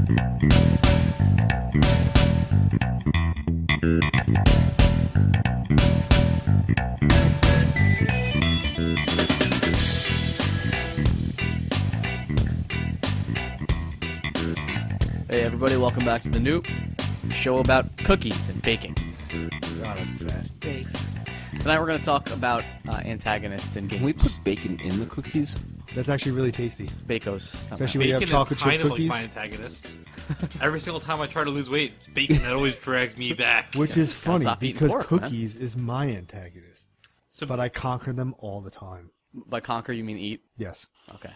Hey everybody, welcome back to the NOOP, the show about cookies and baking. God, I'm fat. Bake. Tonight we're going to talk about antagonists in games. Can we put bacon in the cookies? That's actually really tasty. Bacos. Especially when you have Bacon chocolate is chip kind of cookies. like my antagonist. Every single time I try to lose weight, it's bacon that always drags me back. Which is funny stop eating because pork, man. cookies is my antagonist. So, But I conquer them all the time. By conquer, you mean eat? Yes. Okay.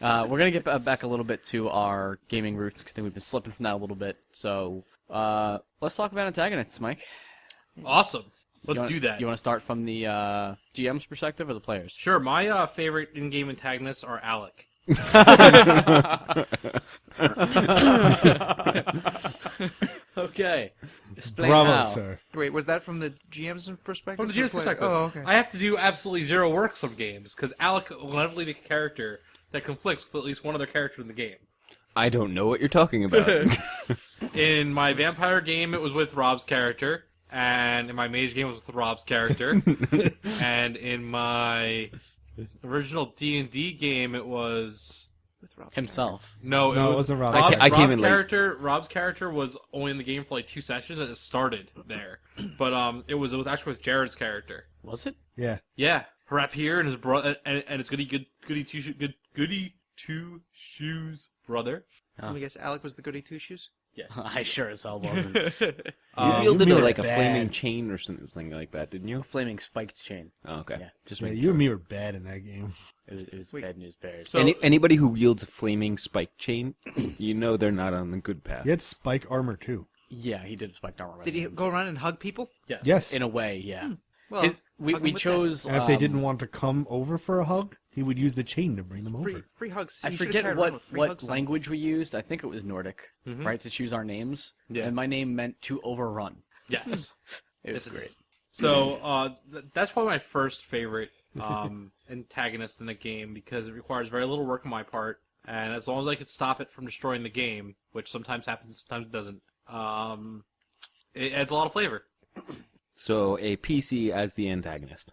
We're going to get back a little bit to our gaming roots because I think we've been slipping from that a little bit. So let's talk about antagonists, Mike. awesome. Let's do that. You want to start from the GM's perspective or the players? Sure, my favorite in-game antagonists are Alec. Okay. Explain Bravo, how. sir. Wait, was that from the GM's perspective? From the GM's Or player? perspective, Oh, okay. I have to do absolutely zero work some games, because Alec will inevitably be a character that conflicts with at least one other character in the game. I don't know what you're talking about. In my vampire game, it was with Rob's character, and in my mage game, it was with Rob's character, and in my original D&D game, it was... Himself. No, No, it was wasn't Rob. I came in late. Rob's character was only in the game for like 2 sessions, and it started there. But it was actually with Jared's character. Was it? Yeah. Yeah, Rapier and his brother, and it's goody two shoes brother. Let me guess, Alec was the goody two-shoes? I sure as hell wasn't. You you wielded were like a bad. flaming chain or something like that, didn't you? A flaming spiked chain. Oh, okay. Yeah. Just Yeah, make you and me were bad in that game. It was Wait. bad news bears. So- Anybody who wields a flaming spike chain, you know they're not on the good path. You had spike armor, too. Yeah, he did spiked armor. Did he go around and hug people? Yes. Yes. In a way, yeah. Well, We hug 'em with chose. And if they didn't want to come over for a hug, he would use the chain to bring them that. over. Free hugs. I You should've forget carried around with free what hugs on. language we used. I think it was Nordic, Mhm. right? To choose our names. Yeah. And my name meant to overrun. Yes. It was It's- great. So that's probably my first favorite antagonist in the game because it requires very little work on my part, and as long as I can stop it from destroying the game, which sometimes happens, sometimes it doesn't, it adds a lot of flavor. So a PC as the antagonist.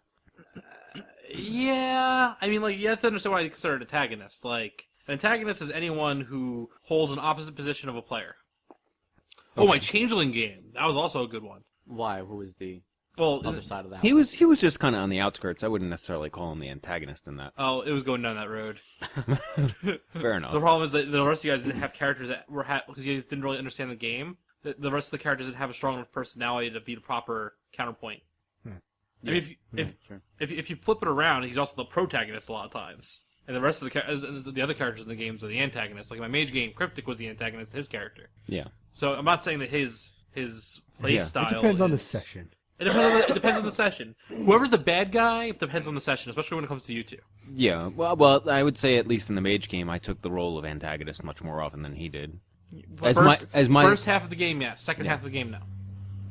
Yeah, I mean, like, you have to understand what I consider an antagonist. Like, an antagonist is anyone who holds an opposite position of a player. Oh, my Changeling game. That was also a good one. Why? Who was the Well, other side of that? He was just kind of on the outskirts. I wouldn't necessarily call him the antagonist in that. oh, it was going down that road. Fair enough. The problem is that the rest of you guys didn't have characters that were because you guys didn't really understand the game. The rest of the characters didn't have a strong enough personality to be the proper counterpoint. I mean, Sure. if you flip it around, he's also the protagonist a lot of times, and the rest of the other characters in the games are the antagonists. Like in my mage game, Cryptic was the antagonist, his character. Yeah. So I'm not saying that his play Yeah. It style. It depends on the is- session. It depends on the session. Whoever's the bad guy, it depends on the session, especially when it comes to you two. Yeah. Well, I would say at least in the mage game, I took the role of antagonist much more often than he did. As my First half of the game, yeah. Second half of the game, no.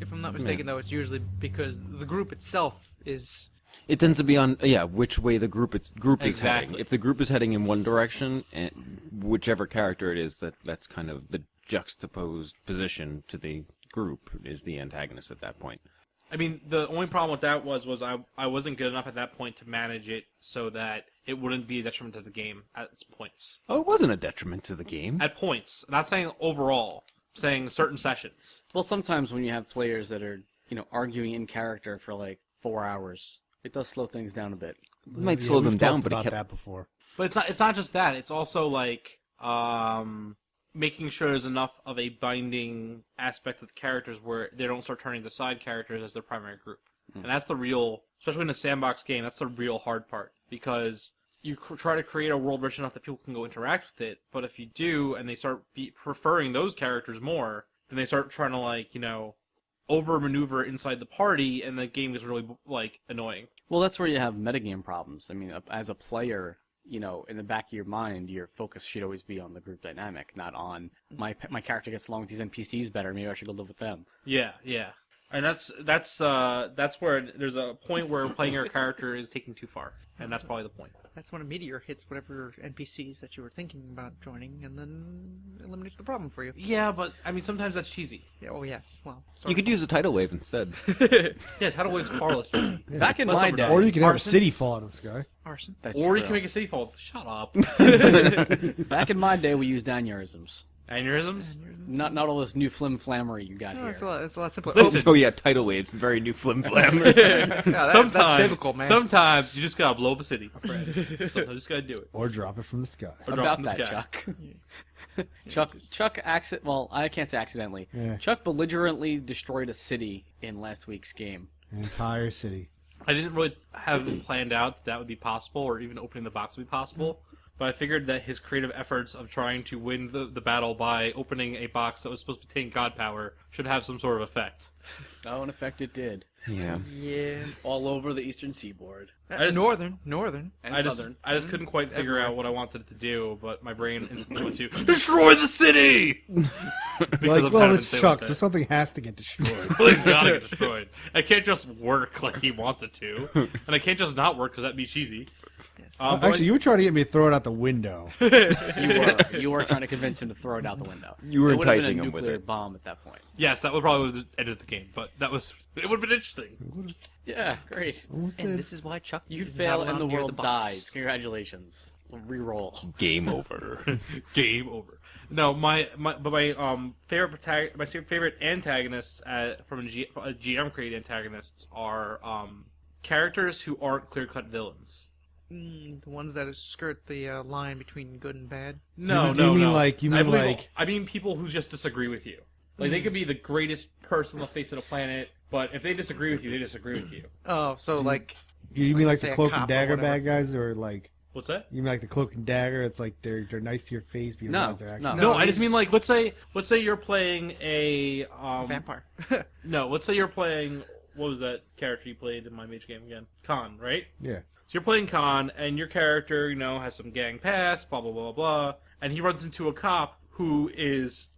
If I'm not mistaken, though, it's usually because the group itself is... It tends to be on which way the group is heading. Exactly. If the group is heading in one direction, and whichever character it is that's kind of the juxtaposed position to the group is the antagonist at that point. I mean, the only problem with that was I wasn't good enough at that point to manage it so that it wouldn't be a detriment to the game at its points. Oh, it wasn't a detriment to the game. At points. Not saying overall. Saying certain sessions. Well, sometimes when you have players that are, arguing in character for like 4 hours, it does slow things down a bit. It might Yeah, slow we've them down, talked but it about kept... that before. But it's not just that. It's also like making sure there's enough of a binding aspect of the characters where they don't start turning to side characters as their primary group. And that's the real, especially in a sandbox game, that's the real hard part. Because you try to create a world rich enough that people can go interact with it, but if you do, and they start preferring those characters more, then they start trying to, over-maneuver inside the party, and the game gets really, annoying. Well, that's where you have metagame problems. I mean, as a player, in the back of your mind, your focus should always be on the group dynamic, not on my character gets along with these NPCs better, maybe I should go live with them. Yeah, yeah. And that's where there's a point where playing your character is taking too far, and that's probably the point. That's when a meteor hits whatever NPCs that you were thinking about joining, and then eliminates the problem for you. Yeah, but I mean sometimes that's cheesy. Yeah, oh yes, well. You could use a tidal wave instead. Yeah, tidal wave's far less cheesy. Back in Plus my I'm day, Or you can have a Arson? city fall out of the sky. Arson. that's Or you true. can make a city fall. Shut up. Back in my day, we used aneurysms. Aneurysms. Not all this new flimflammery you got No, here. it's a lot simpler. Listen. Oh yeah, tidal waves, very new flim flam. Yeah, that's Sometimes, biblical, man. sometimes you just gotta blow up a city, my friend. Sometimes you just gotta do it. Or drop it from the sky. Or drop About from the that, sky. Chuck. Chuck well, I can't say accidentally. Yeah. Chuck belligerently destroyed a city in last week's game. An entire city. I didn't really have planned out that would be possible, or even opening the box would be possible. But I figured that his creative efforts of trying to win the battle by opening a box that was supposed to contain god power should have some sort of effect. Oh, in effect, it did. Yeah. Yeah. All over the eastern seaboard I just- Northern. and I southern. just couldn't quite figure out what I wanted it to do, but my brain instantly went to destroy the city. Because of how Well, I've it's been Chuck, saying so something has to get destroyed. Something's gotta get destroyed. It can't just work like he wants it to, and it can't just not work because that'd be cheesy. But Actually, you were trying to get me to throw it out the window. You were trying to convince him to throw it out the window. You were It would have been enticing a him with nuclear it. bomb at that point. yes, that would probably have ended the game, but it would have been interesting. Yeah, great. Almost And did. this is why Chuck. You is fail not and the allowed near world box. dies. Congratulations. Reroll. Game over. Game over. No, my favorite antagonists from GM created antagonists are characters who aren't clear cut villains. The ones that skirt the line between good and bad. No, Do you no, mean no. like- you I mean believe- like- I mean people who just disagree with you. Like they could be the greatest person on the face of the planet, but if they disagree with you, they disagree with you. Oh, so like. You mean like say the a cloak cop and or dagger whatever. bad guys, or like What's that? you mean like the cloak and dagger? It's like they're nice to your face, but you No, realize they're actually no. No, I just he's- mean like let's say you're playing a Vampire. No, let's say you're playing what was that character you played in my mage game again? Khan, right? Yeah. So you're playing Khan, and your character, has some gang past, blah blah blah blah, and he runs into a cop who's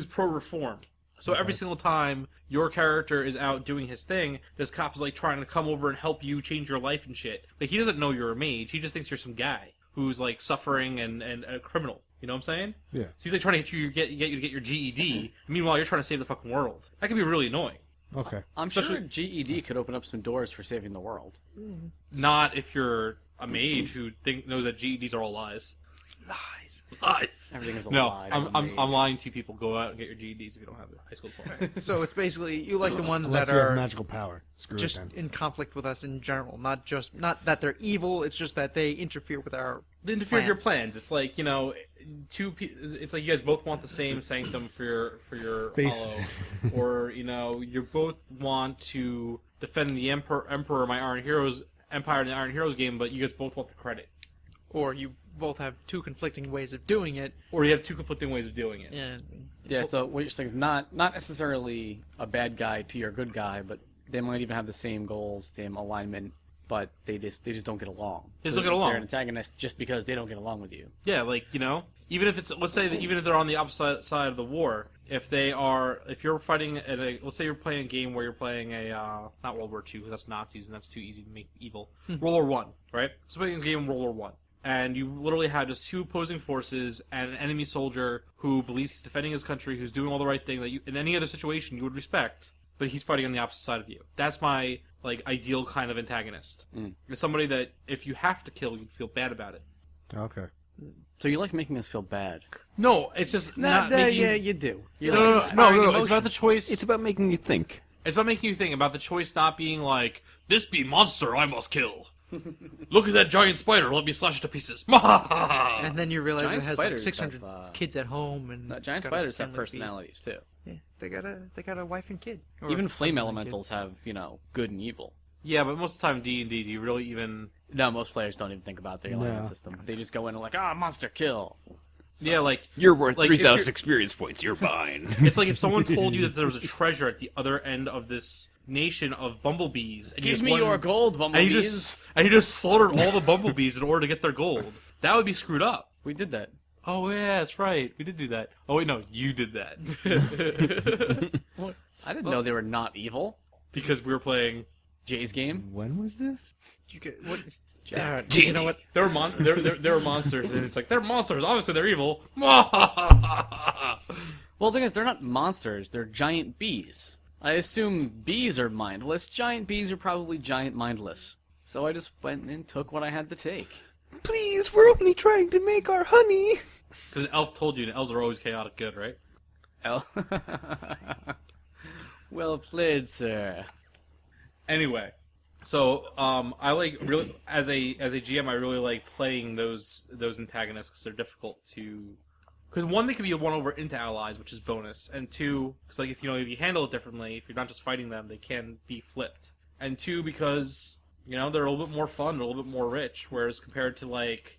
pro-reform. So every single time your character is out doing his thing, this cop is like trying to come over and help you change your life and shit. Like he doesn't know you're a mage; he just thinks you're some guy who's like suffering and a criminal. You know what I'm saying? Yeah. So he's like trying to get you to get your GED. Meanwhile, you're trying to save the fucking world. That can be really annoying. Okay. I'm Especially- sure GED could open up some doors for saving the world. Not if you're a mage who knows that GEDs are all lies. Lies. Everything is a No, lie. I'm lying to you. People go out and get your GEDs if you don't have a high school diploma. So it's basically you like the ones Unless that you have are magical power. Screw just it then. in conflict with us in general, not that they're evil. It's just that they interfere with our. They interfere with your plans. It's like it's like you guys both want the same sanctum for your Face. hollow, or you both want to defend the Emperor, my Iron Heroes Empire in the Iron Heroes game, but you guys both want the credit, Or you both have two conflicting ways of doing it. or you have two conflicting ways of doing it. And Yeah, so what you're saying is not necessarily a bad guy to your good guy, but they might even have the same goals, same alignment, but they just don't get along. They just don't get along. They're an antagonist just because they don't get along with you. Yeah, like even if it's even if they're on the opposite side of the war, if you're fighting let's say you're playing a game where you're playing a not World War II, that's Nazis and that's too easy to make evil. World War One, right? So playing a game World War One, and you literally have just two opposing forces and an enemy soldier who believes he's defending his country, who's doing all the right thing that you in any other situation you would respect, but he's fighting on the opposite side of you. That's my ideal kind of antagonist. It's somebody that if you have to kill, you'd feel bad about it. Okay. So you like making us feel bad? No, it's just not making. Yeah, you do. You No, like no, some no, inspiring no. It's about emotion. the choice. It's about making you think. It's about making you think about the choice not being like, this be monster I must kill. Look at that giant spider, let me slash it to pieces. and then you realize Giant it has like spiders 600 have, kids at home, and Giant it's got a spiders have family personalities too. feed. Yeah, they got a wife and kid. Or Even flame something like elementals have, good and evil. Yeah, but most of the time D&D, do you really even... No, most players don't even think about the alignment No. system. They just go in and monster kill. Yeah, like... You're worth Like, 3,000 if you're- experience points. You're mine. It's like if someone told you that there was a treasure at the other end of this nation of bumblebees... And you Give just me went- your gold, And bumblebees. you just slaughtered all the bumblebees in order to get their gold. That would be screwed up. We did that. Oh, yeah, that's right. We did do that. Oh, wait, no, you did that. I didn't know they were not evil. because we were playing. Jay's game. When was this? You get what? Jack. You know what? There were monsters, and it's like they're monsters. Obviously, they're evil. Well, the thing is, they're not monsters. They're giant bees. I assume bees are mindless. Giant bees are probably giant mindless. So I just went and took what I had to take. Please, we're only trying to make our honey. Because an elf told you, and elves are always chaotic good, right? Well played, sir. Anyway, so I like really as a GM, I really like playing those antagonists because they're difficult to. Because one, they can be won over into allies, which is bonus, and two, because like if you handle it differently, if you're not just fighting them, they can be flipped. And two, because they're a little bit more fun, they're a little bit more rich. Whereas compared to like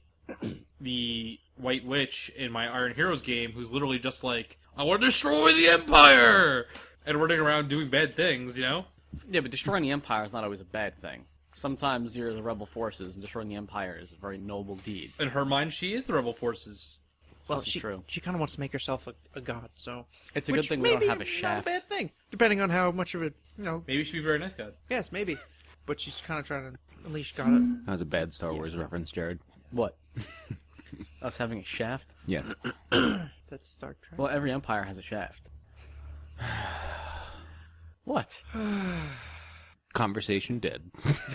the White Witch in my Iron Heroes game, who's literally just like, I want to destroy the Empire, and running around doing bad things, Yeah, but destroying the Empire is not always a bad thing. Sometimes you're the rebel forces, and destroying the Empire is a very noble deed. In her mind, she is the rebel forces. Well, This is true. She kind of wants to make herself a god, so It's a good thing we don't have a Not shaft. a bad thing, depending on how much of it, Maybe she'd be a very nice god. Yes, maybe. But she's kind of trying to unleash God. That was a bad Star Wars reference, Jared. What? Us having a shaft? Yes. That's Star Trek. Well, every Empire has a shaft. What? Conversation dead.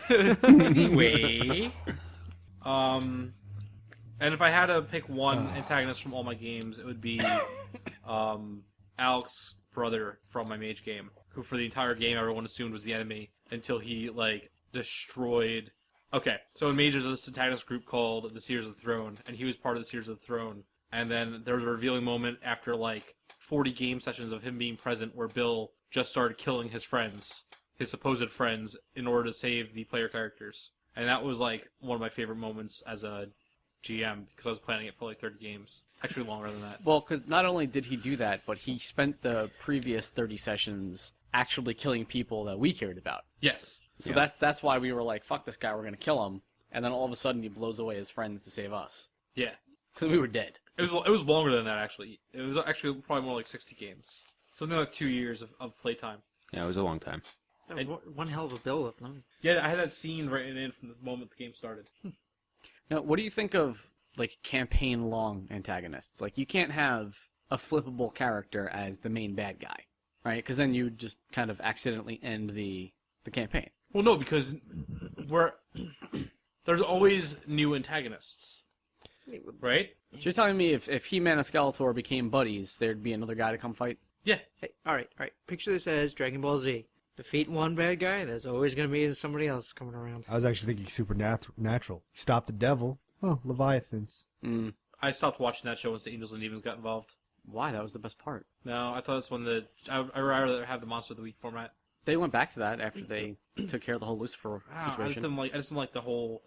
Anyway, and if I had to pick one antagonist from all my games, it would be Alex's brother from my mage game, who for the entire game everyone assumed was the enemy until he like destroyed. Okay, so in Mage there's this antagonist group called the Seers of the Throne, and he was part of the Seers of the Throne. And then there was a revealing moment after like 40 game sessions of him being present where Bill just started killing his friends, his supposed friends, in order to save the player characters. And that was like one of my favorite moments as a GM, because I was planning it for like 30 games. Actually longer than that. Well, because not only did he do that, but he spent the previous 30 sessions actually killing people that we cared about. Yes. So that's why we were like, fuck this guy, we're going to kill him. And then all of a sudden he blows away his friends to save us. Yeah. Because we were dead. It was longer than that, actually. It was actually probably more like 60 games. Something like 2 years of playtime. Yeah, it was a long time. That was one hell of a build-up. Yeah, I had that scene written in from the moment the game started. Now, what do you think of, like, campaign-long antagonists? Like, you can't have a flippable character as the main bad guy, right? Because then you just kind of accidentally end the campaign. Well, no, because there's always new antagonists, right? So you're telling me if He-Man and Skeletor became buddies, there'd be another guy to come fight? Yeah. Hey, all right. Picture this as Dragon Ball Z. Defeat one bad guy, there's always going to be somebody else coming around. I was actually thinking supernatural. Stop the devil. Oh, Leviathans. I stopped watching that show once the Angels and Demons got involved. Why? That was the best part. No, I thought that's when I'd rather have the Monster of the Week format. They went back to that after they took care of the whole Lucifer I just situation. didn't like the whole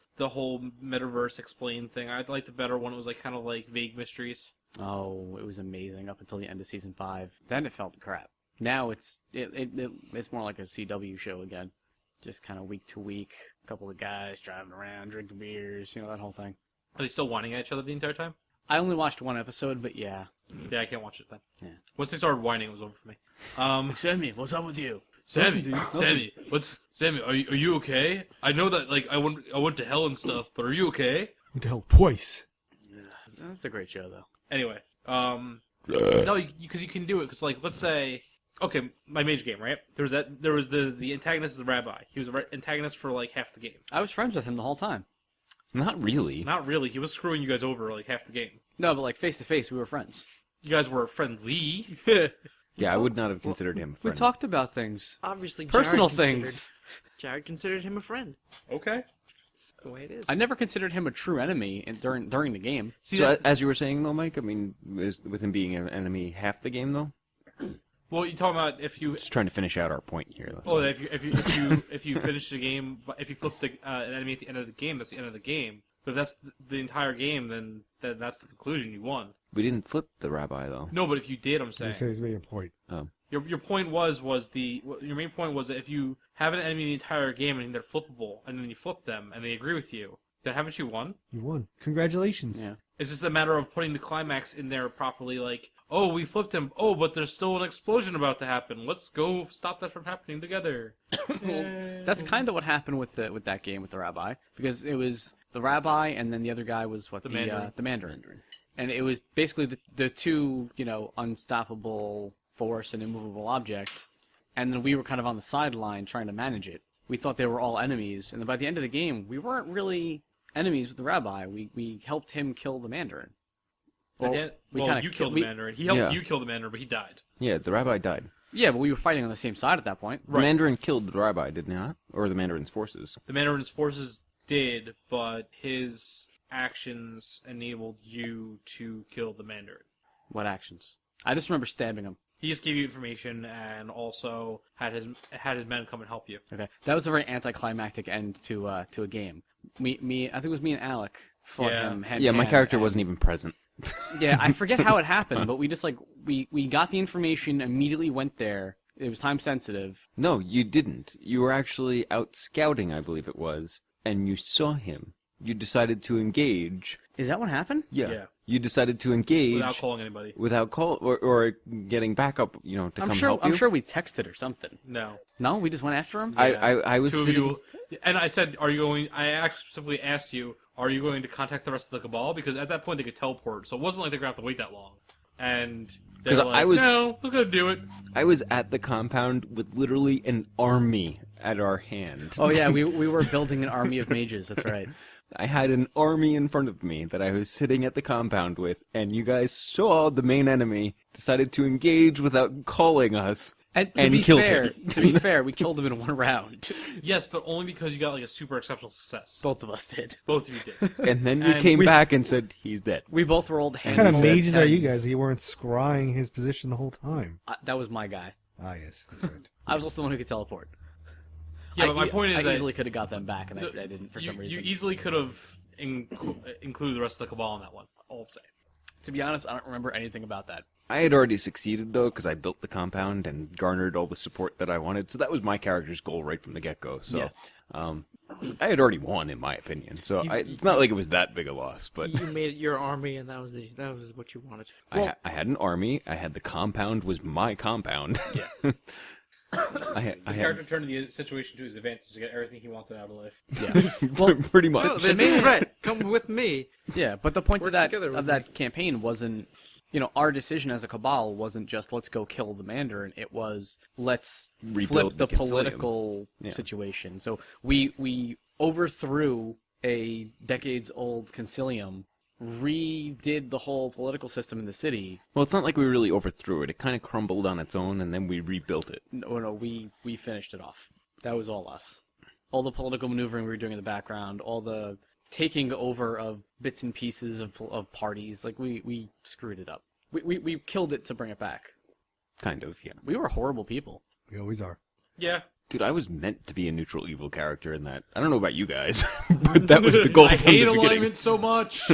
metaverse explain thing. I'd like the better one. It was like kind of like vague mysteries. Oh, it was amazing up until the end of season 5. Then it felt crap. Now it's more like a CW show again, just kind of week to week. A couple of guys driving around, drinking beers, that whole thing. Are they still whining at each other the entire time? I only watched one episode, but yeah. Yeah, I can't watch it then. Yeah. Once they started whining, it was over for me. Sammy, what's up with you? Sammy, Sammy, are you okay? I know that like I went to hell and stuff, but are you okay? Went to hell twice. Yeah, that's a great show, though. Anyway, no, because you can do it. Because like, let's say, okay, my mage game, right? There was the antagonist of the rabbi. He was an antagonist for like half the game. I was friends with him the whole time. Not really. Not really. He was screwing you guys over like half the game. No, but like face to face, we were friends. You guys were friendly. Yeah, I would not have considered him a We friend. talked about things. Obviously, Personal things. Jared considered him a friend. Okay. That's the way it is. I never considered him a true enemy during the game. See, So, that's- as you were saying, though, Mike, I mean, with him being an enemy half the game, though? well, you're talking about if you. Just trying to finish out our point here. That's Oh, all. if you finish the game, if you flip an enemy at the end of the game, that's the end of the game. But if that's the entire game, then that's the conclusion. You won. We didn't flip the rabbi, though. No, but if you did, I'm He saying. says making a point. Your point was your main point was that if you have an enemy the entire game and they're flippable, and then you flip them and they agree with you, then haven't you won? You won. Congratulations. Yeah. It's just a matter of putting the climax in there properly. Like, oh, we flipped him. Oh, but there's still an explosion about to happen. Let's go stop that from happening together. That's kind of what happened with that game with the rabbi, because it was the rabbi and then the other guy was the Mandarin. And it was basically the two, unstoppable force and immovable object, and then we were kind of on the sideline trying to manage it. We thought they were all enemies, and then by the end of the game, we weren't really enemies with the rabbi. We helped him kill the Mandarin. You killed the Mandarin. He helped you kill the Mandarin, but he died. Yeah, the rabbi died. Yeah, but we were fighting on the same side at that point. The Mandarin killed the rabbi, did not? Or the Mandarin's forces? The Mandarin's forces did, but his actions enabled you to kill the Mandarin. What actions? I just remember stabbing him. He just gave you information and also had his men come and help you. Okay, that was a very anticlimactic end to a game. I think it was me and Alec fought him hand Yeah, to my hand, character and- wasn't even present. Yeah, I forget how it happened, but we just we got the information, immediately went there. It was time sensitive. No, you didn't. You were actually out scouting, I believe it was, and you saw him. You decided to engage. Is that what happened? Yeah. You decided to engage Without calling anybody. without call or getting backup, to come help you. I'm sure we texted or something. No. No, we just went after him. I was Two of sitting. you, and I said, "Are you going?" I actually specifically asked you, "Are you going to contact the rest of the cabal?" Because at that point they could teleport, so it wasn't like they're gonna have to wait that long. And they 'Cause were like, I was- "No, we're gonna do it." I was at the compound with literally an army at our hand. Oh yeah, we were building an army of mages. That's right. I had an army in front of me that I was sitting at the compound with, and you guys saw the main enemy, decided to engage without calling us, And and killed him. To be fair, we killed him in one round. Yes, but only because you got like a super exceptional success. Both of us did. Both of you did. And then you And came we- back and said, he's dead. We both rolled What hands. kind of mages are you guys? You weren't scrying his position the whole time. That was my guy. Ah, yes, that's right. I was also the one who could teleport. Yeah, but my point is I that easily could have got them back, and I didn't for some you reason. easily could have included the rest of the cabal in that one. All I'm saying. To be honest, I don't remember anything about that. I had already succeeded, though, because I built the compound and garnered all the support that I wanted. So that was my character's goal right from the get-go. So Yeah. I had already won, in my opinion. So it's not like it was that big a loss. But You made it your army, and that was what you wanted. I had an army. I had the compound was my compound. Yeah. I His character turned the situation to his advantage to get everything he wanted out of life. Yeah. had pretty much. Oh, this is right. Come with me. Yeah, but the point Work of that together with of that campaign wasn't, our decision as a cabal wasn't just let's go kill the Mandarin. It was let's Rebuild flip the the Concilium. political Yeah. situation. So we overthrew a decades-old Concilium, redid the whole political system in the city. Well, it's not like we really overthrew it. It kind of crumbled on its own, and then we rebuilt it. No, we finished it off. That was all us. All the political maneuvering we were doing in the background, all the taking over of bits and pieces of parties, like we screwed it up. We killed it to bring it back. Kind of, yeah. We were horrible people. We always are. Yeah. Dude, I was meant to be a neutral evil character in that. I don't know about you guys, but that was the goal I from hate the beginning. alignment so much.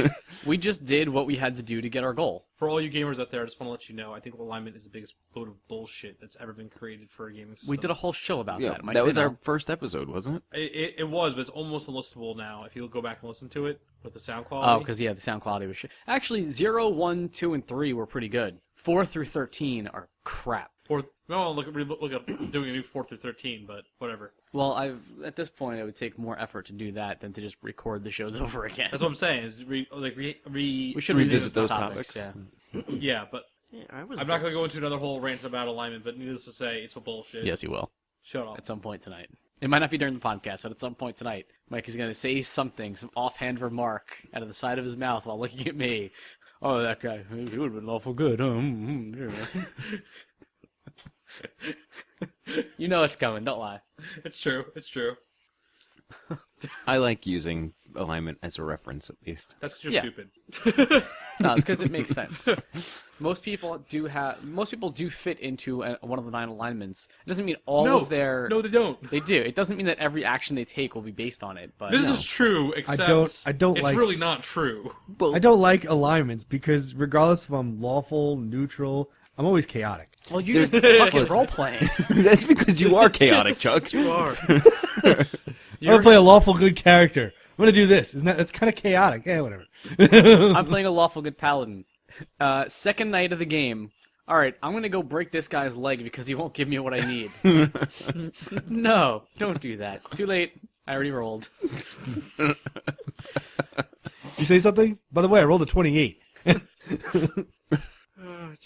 We just did what we had to do to get our goal. For all you gamers out there, I just want to let you know, I think alignment is the biggest load of bullshit that's ever been created for a gaming system. We did a whole show about Yeah, that. Mike, that was they know. our first episode, wasn't it? It was, but it's almost unlistenable now if you go back and listen to it with the sound Oh, quality. because the sound quality was shit. Actually, 0, 1, 2, and 3 were pretty good. 4 through 13 are crap. Or no, look at doing a new 4 through 13, but whatever. Well, at this point, it would take more effort to do that than to just record the shows over again. That's what I'm saying. Is We should revisit those topics. topics. Yeah. Yeah, but Yeah, I'm I'm not going to go into another whole rant about alignment. But needless to say, it's a bullshit. Yes, you will. Shut up. At some point tonight. It might not be during the podcast, but at some point tonight, Mike is going to say something, some offhand remark out of the side of his mouth while looking at me. Oh, that guy, he would have been awful good. You know it's coming, don't lie. It's true. It's true. I like using alignment as a reference, at least. That's because you're Yeah. stupid. No, it's because it makes sense. Most people do fit into one of the 9 alignments. It doesn't mean all No, of their... no, they don't. They do. It doesn't mean that every action they take will be based on it, but... This no. is true, except I don't it's like- really not true. I don't like alignments because regardless if I'm lawful, neutral, I'm always chaotic. Well, you just suck at role-playing. That's because you are chaotic, Chuck. You are. I'm gonna play a lawful good character. I'm gonna do this. That's kind of chaotic. Yeah, whatever. I'm playing a lawful good paladin. Second night of the game. All right, I'm gonna go break this guy's leg because he won't give me what I need. No, don't do that. Too late. I already rolled. You say something? By the way, I rolled a 28. Did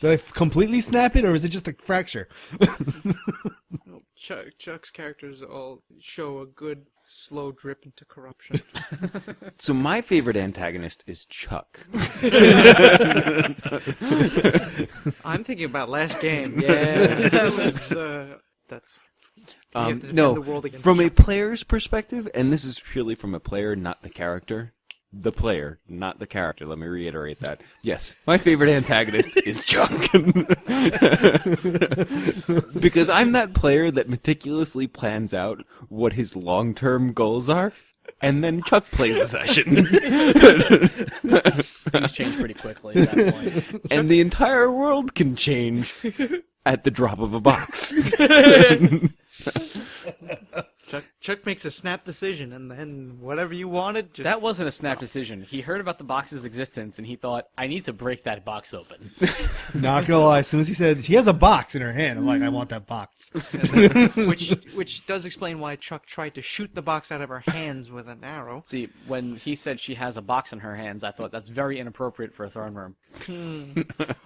I completely snap it, or is it just a fracture? Well, Chuck's characters all show a good slow drip into corruption. So my favorite antagonist is Chuck. I'm thinking about last game. Yeah, that was. That's. You have to defend No, the world against from a Chuck. player's perspective, and this is purely from a player, not the character. The player, not the character. Let me reiterate that. Yes, my favorite antagonist is Chuck. Because I'm that player that meticulously plans out what his long-term goals are, and then Chuck plays a session. Things change pretty quickly at that point. And the entire world can change at the drop of a box. Chuck makes a snap decision, and then whatever you wanted, just... That wasn't a snap decision. He heard about the box's existence, and he thought, I need to break that box open. Not gonna lie, as soon as he said she has a box in her hand, I'm like, I want that box. which does explain why Chuck tried to shoot the box out of her hands with an arrow. See, when he said she has a box in her hands, I thought that's very inappropriate for a throne room.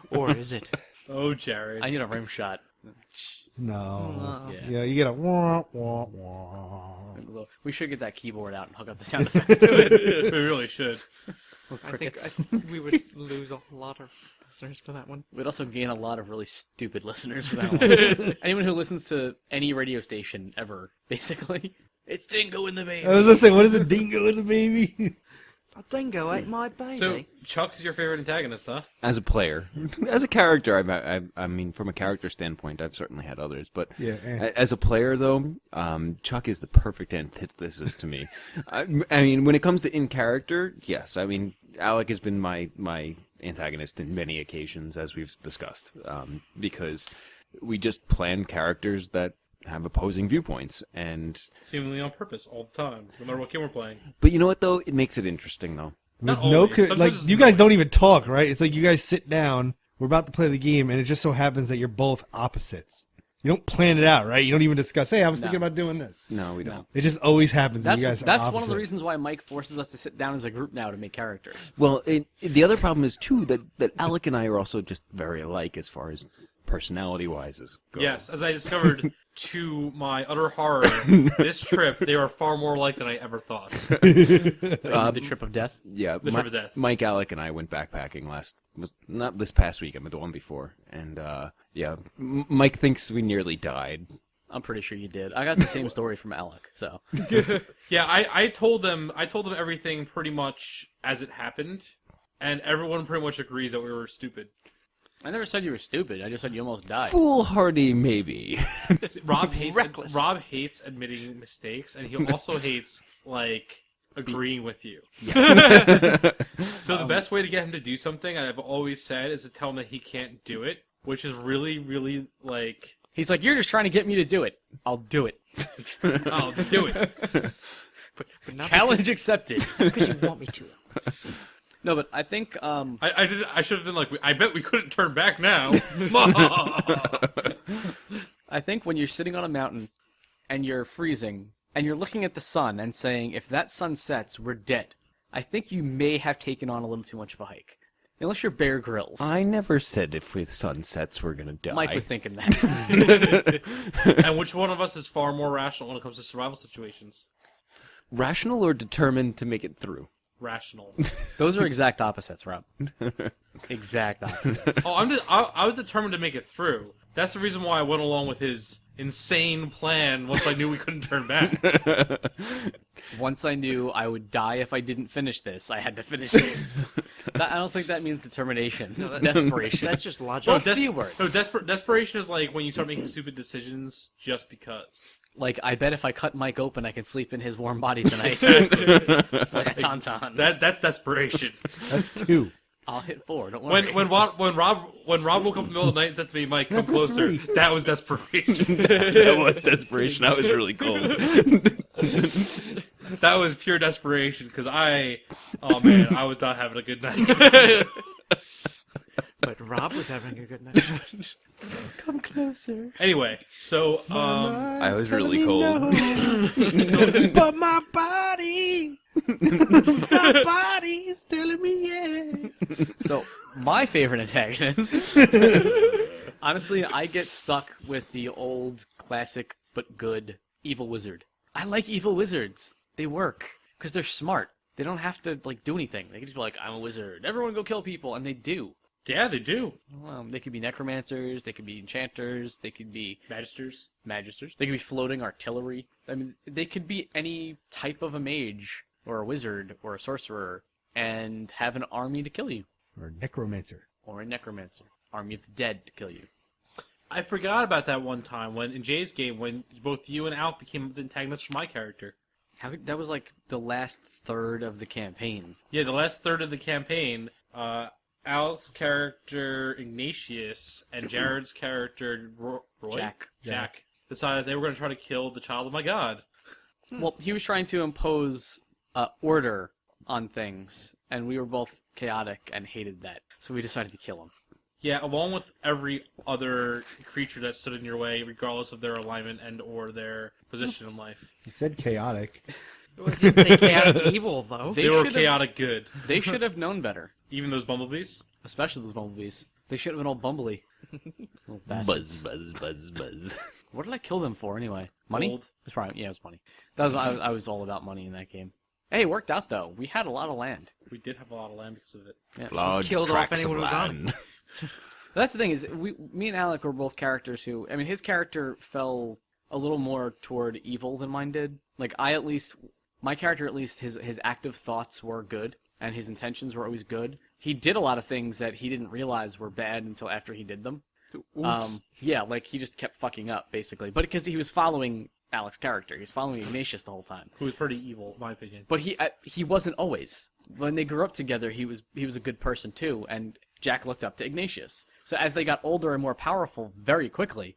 Or is it? Oh, Jared. I need a rim shot. No. Yeah. Yeah, you get a wah, wah, wah. We should get that keyboard out and hook up the sound effects to it. We really should. I think we would lose a lot of listeners for that one. We'd also gain a lot of really stupid listeners for that one. Anyone who listens to any radio station ever, basically. It's Dingo in the Baby. I was gonna say, what is a dingo in the baby? A dingo ate my baby. So, Chuck's your favorite antagonist, huh? As a player. As a character, I mean, from a character standpoint, I've certainly had others. But Yeah, as a player, though, Chuck is the perfect antithesis to me. I mean, when it comes to in-character, yes. I mean, Alec has been my antagonist in many occasions, as we've discussed, because we just plan characters that have opposing viewpoints, and Seemingly on purpose all the time, no matter what game we're playing. but you know what though, it makes it interesting though. Not With no, always. like Sometimes it's you guys not. don't even talk, right? It's like you guys sit down. We're about to play the game, and it just so happens that you're both opposites. You don't plan it out, right? You don't even discuss. Hey, I was thinking about doing this. No, we don't. It just always happens. That's and you guys are one of the opposite. reasons why Mike forces us to sit down as a group now to make characters. Well, the other problem is too that Alec and I are also just very alike as far as personality-wise goes. Yes, as I discovered to my utter horror, this trip, they are far more alike than I ever thought. The trip of death. Yeah, The Trip of Death. Mike, Alec, and I went backpacking not this past weekend, but the one before, and yeah, Mike thinks we nearly died. I'm pretty sure you did. I got the same story from Alec, so. Yeah, I told them everything pretty much as it happened, and everyone pretty much agrees that we were stupid. I never said you were stupid. I just said you almost died. Foolhardy, maybe. Rob hates Reckless. Rob hates admitting mistakes, and he also hates like agreeing with you. So the best way to get him to do something, I've always said, is to tell him that he can't do it, which is really, really like, He's like, you're just trying to get me to do it. I'll do it. oh, do it. but not Challenge accepted. because you want me to. No, but I think I should have been like, I bet we couldn't turn back now. I think when you're sitting on a mountain and you're freezing and you're looking at the sun and saying, if that sun sets, we're dead. I think you may have taken on a little too much of a hike. Unless you're Bear Grylls. I never said if with sunsets we're gonna die. Mike was thinking that. And which one of us is far more rational when it comes to survival situations? Rational or determined to make it through? Rational. Those are exact opposites, Rob. Exact opposites. Oh, I was determined to make it through. That's the reason why I went along with his insane plan once I knew we couldn't turn back. Once I knew I would die if I didn't finish this, I had to finish this. I don't think that means determination. It's desperation. That's just logic. Both few words. No, desperation is like when you start making stupid decisions just because. Like, I bet if I cut Mike open, I can sleep in his warm body tonight. Exactly. Like a tauntaun. That's desperation. That's 2. I'll hit 4. Don't worry. When Rob woke up in the middle of the night and said to me, "Mike, come closer," that was desperation. That was desperation. I was really cold. That was pure desperation because I was not having a good night. But Rob was having a good night. Come closer. Anyway, so I was really cold. But my body's telling me yeah. So, my favorite antagonists. Honestly, I get stuck with the old, classic, but good evil wizard. I like evil wizards. They work. Because they're smart. They don't have to, do anything. They can just be like, I'm a wizard. Everyone go kill people. And they do. yeah, they do. Well, they could be necromancers. They could be enchanters. They could be Magisters. They could be floating artillery. I mean, they could be any type of a mage or a wizard or a sorcerer and have an army to kill you. Or necromancer. Or a necromancer. Army of the dead to kill you. I forgot about that one time when in Jay's game when both you and Alec became the antagonists for my character. That was the last third of the campaign. Yeah, the last third of the campaign, Alec's character Ignatius and Jared's character Roy? Jack decided they were going to try to kill the child of my god. Well, he was trying to impose order on things, and we were both chaotic and hated that, so we decided to kill him. Yeah, along with every other creature that stood in your way, regardless of their alignment and or their position in life. He said chaotic. It didn't say chaotic evil, though. They were chaotic good. They should have known better. Even those bumblebees? Especially those bumblebees. They should have been all bumbly. Little bastards. Buzz. What did I kill them for, anyway? Money? Gold. It was money. I was all about money in that game. Hey, it worked out, though. We had a lot of land. We did have a lot of land because of it. Yeah. Large killed off tracts anyone of who was on land. That's the thing is, me and Alec were both characters who, I mean, his character fell a little more toward evil than mine did. My character at least, his active thoughts were good, and his intentions were always good. He did a lot of things that he didn't realize were bad until after he did them. Oops. He just kept fucking up, basically. But because he was following Alec's character. He was following Ignatius the whole time. Who was pretty evil, in my opinion. But he wasn't always. When they grew up together, he was a good person too, and Jack looked up to Ignatius. So as they got older and more powerful very quickly,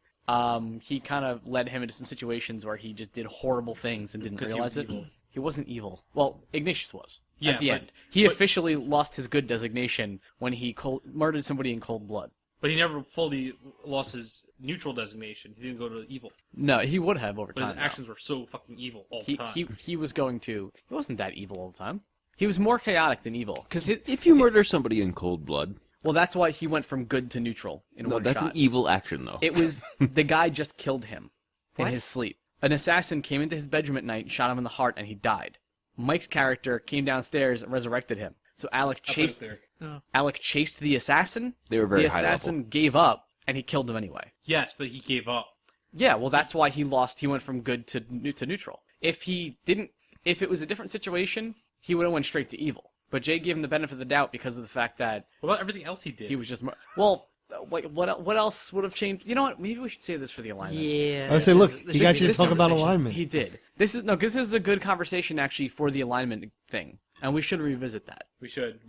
he kind of led him into some situations where he just did horrible things and didn't realize it. Evil. He wasn't evil. Well, Ignatius was. Yeah, at the end. He officially lost his good designation when he murdered somebody in cold blood. But he never fully lost his neutral designation. He didn't go to evil. No, he would have over But time. his actions were so fucking evil all the time. He was going to... He wasn't that evil all the time. He was more chaotic than evil. If you murder somebody in cold blood... Well, that's why he went from good to neutral in one that's shot. an evil action, though. It was... the guy just killed him in his sleep. An assassin came into his bedroom at night, shot him in the heart, and he died. Mike's character came downstairs and resurrected him. So Alec chased the assassin. They were very The high level. assassin gave up, and he killed him anyway. Yes, but he gave up. Yeah, well, that's why he lost. He went from good to neutral. If it was a different situation, he would have went straight to evil. But Jay gave him the benefit of the doubt because of the fact that What about everything else he did? he was just what else would have changed? You know what? Maybe we should save this for the alignment. Yeah. I say, look, This you guys is- should this talk is about efficient. alignment. He did. This is a good conversation actually for the alignment thing, and we should revisit that. We should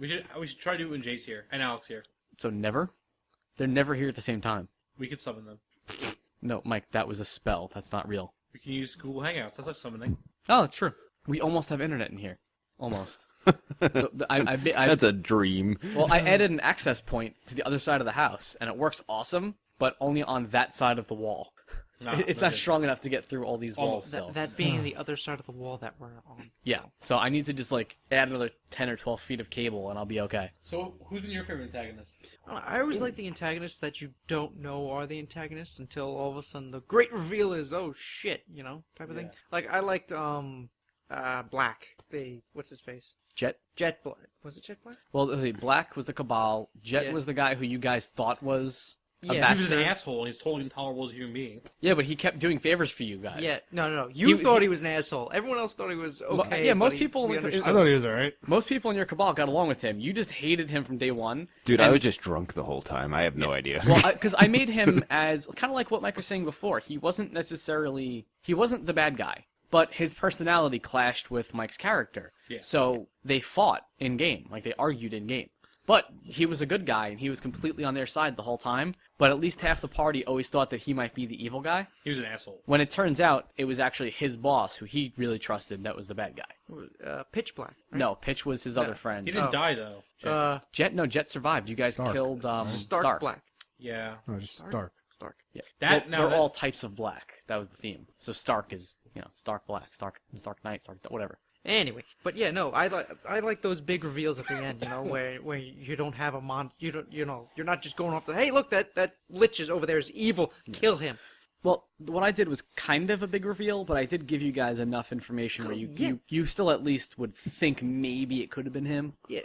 try to do it when Jay's here and Alex here. So never? They're never here at the same time. We could summon them. No, Mike, that was a spell. That's not real. We can use Google Hangouts. That's like summoning. Oh, true. We almost have internet in here. Almost. I That's a dream. Well, I added an access point to the other side of the house, and it works awesome, but only on that side of the wall. It's not strong enough to get through all these walls still. That being the other side of the wall that we're on. Yeah, so I need to just add another 10 or 12 feet of cable, and I'll be okay. So, who's been your favorite antagonist? I always like the antagonists that you don't know are the antagonists until all of a sudden the great reveal is, oh shit, type of thing. Yeah. Like, I liked, Black. What's his face? Jet? Jet Black. Was it Jet Black? Well, Black was the Cabal. Jet Yeah. was the guy who you guys thought was a Yeah. He was an bastard. asshole and he's totally intolerable as a human being. Yeah, but he kept doing favors for you guys. Yeah, no. You He- thought he was an asshole. Everyone else thought he was okay. yeah, most but people we in the- understood. I thought he was alright. Most people in your Cabal got along with him. You just hated him from day one. Dude, I And- was just drunk the whole time. I have no idea. Well, because I made him as kind of like what Mike was saying before. He wasn't the bad guy, but his personality clashed with Mike's character. Yeah. So they fought in game, they argued in game. But he was a good guy, and he was completely on their side the whole time. But at least half the party always thought that he might be the evil guy. He was an asshole. When it turns out it was actually his boss, who he really trusted, that was the bad guy. Pitch Black. Right? No, Pitch was his other friend. He didn't die though. Jet survived. You guys Stark. killed Stark Black. Yeah. No, just Stark. Stark. Yeah, That- well, now they're that- all types of black. That was the theme. So Stark is, Stark Black, Stark Knight, Stark whatever. Anyway, but yeah, no, I like those big reveals at the end, where you don't have a you're not just going off the, hey, look, that lich is over there is evil, kill him. Well, what I did was kind of a big reveal, but I did give you guys enough information where you still at least would think maybe it could have been him. Yeah,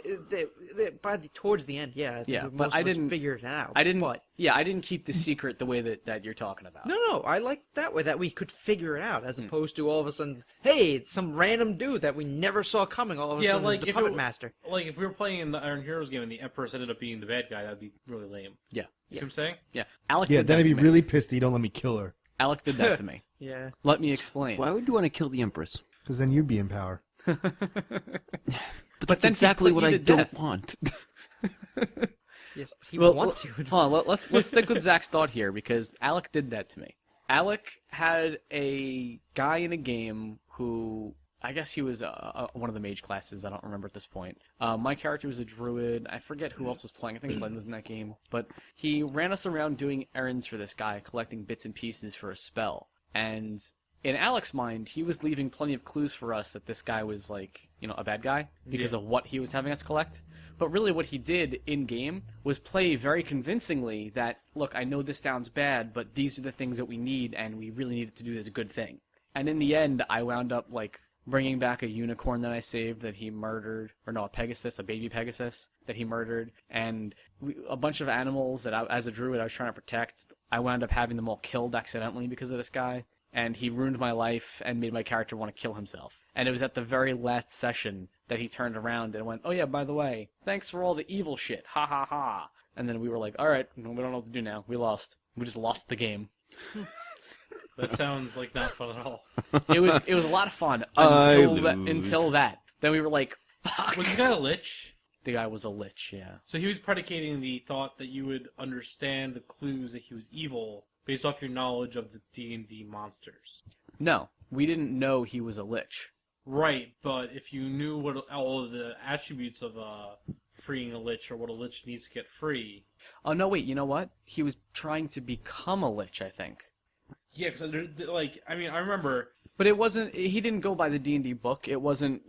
towards the end, yeah. I think most but I of us didn't figure it out. I didn't. But, Yeah, I didn't keep the secret the way that you're talking about. no, I like that way, that we could figure it out, as opposed to all of a sudden, hey, it's some random dude that we never saw coming. All of a Yeah, sudden, like, is the if puppet it- master. Like if we were playing in the Iron Heroes game and the Empress ended up being the bad guy, that'd be really lame. Yeah, See what I'm saying? yeah. Alec Yeah, did then that I'd be to me. really pissed that you don't let me kill her. Alec did that to me. Yeah. Let me explain. Why would you want to kill the Empress? Because then you'd be in power. But But that's then he exactly put what you I to don't death. want. Yes, he Well, wants you. Hold on, let's stick with Zach's thought here, because Alec did that to me. Alec had a guy in a game who, I guess he was one of the mage classes, I don't remember at this point. My character was a druid, I forget who else was playing, I think Glenn was in that game. But he ran us around doing errands for this guy, collecting bits and pieces for a spell. And in Alec's mind, he was leaving plenty of clues for us that this guy was like, a bad guy, because of what he was having us collect. But really what he did in-game was play very convincingly that, look, I know this sounds bad, but these are the things that we need, and we really needed to do this good thing. And in the end, I wound up, bringing back a unicorn that I saved that he murdered, a Pegasus, a baby Pegasus that he murdered, and a bunch of animals that as a druid I was trying to protect. I wound up having them all killed accidentally because of this guy. And he ruined my life and made my character want to kill himself. And it was at the very last session that he turned around and went, oh yeah, by the way, thanks for all the evil shit, ha ha ha. And then we were like, alright, we don't know what to do now, we lost. We just lost the game. That sounds like not fun at all. It was a lot of fun I until that. Then we were like, fuck. Was this guy a lich? The guy was a lich, yeah. So he was predicating the thought that you would understand the clues that he was evil based off your knowledge of the D&D monsters. No, we didn't know he was a lich. Right, but if you knew what all of the attributes of freeing a lich or what a lich needs to get free. Oh no, wait, you know what? He was trying to become a lich, I think. Yeah, because I remember. But it wasn't. He didn't go by the D&D book. It wasn't.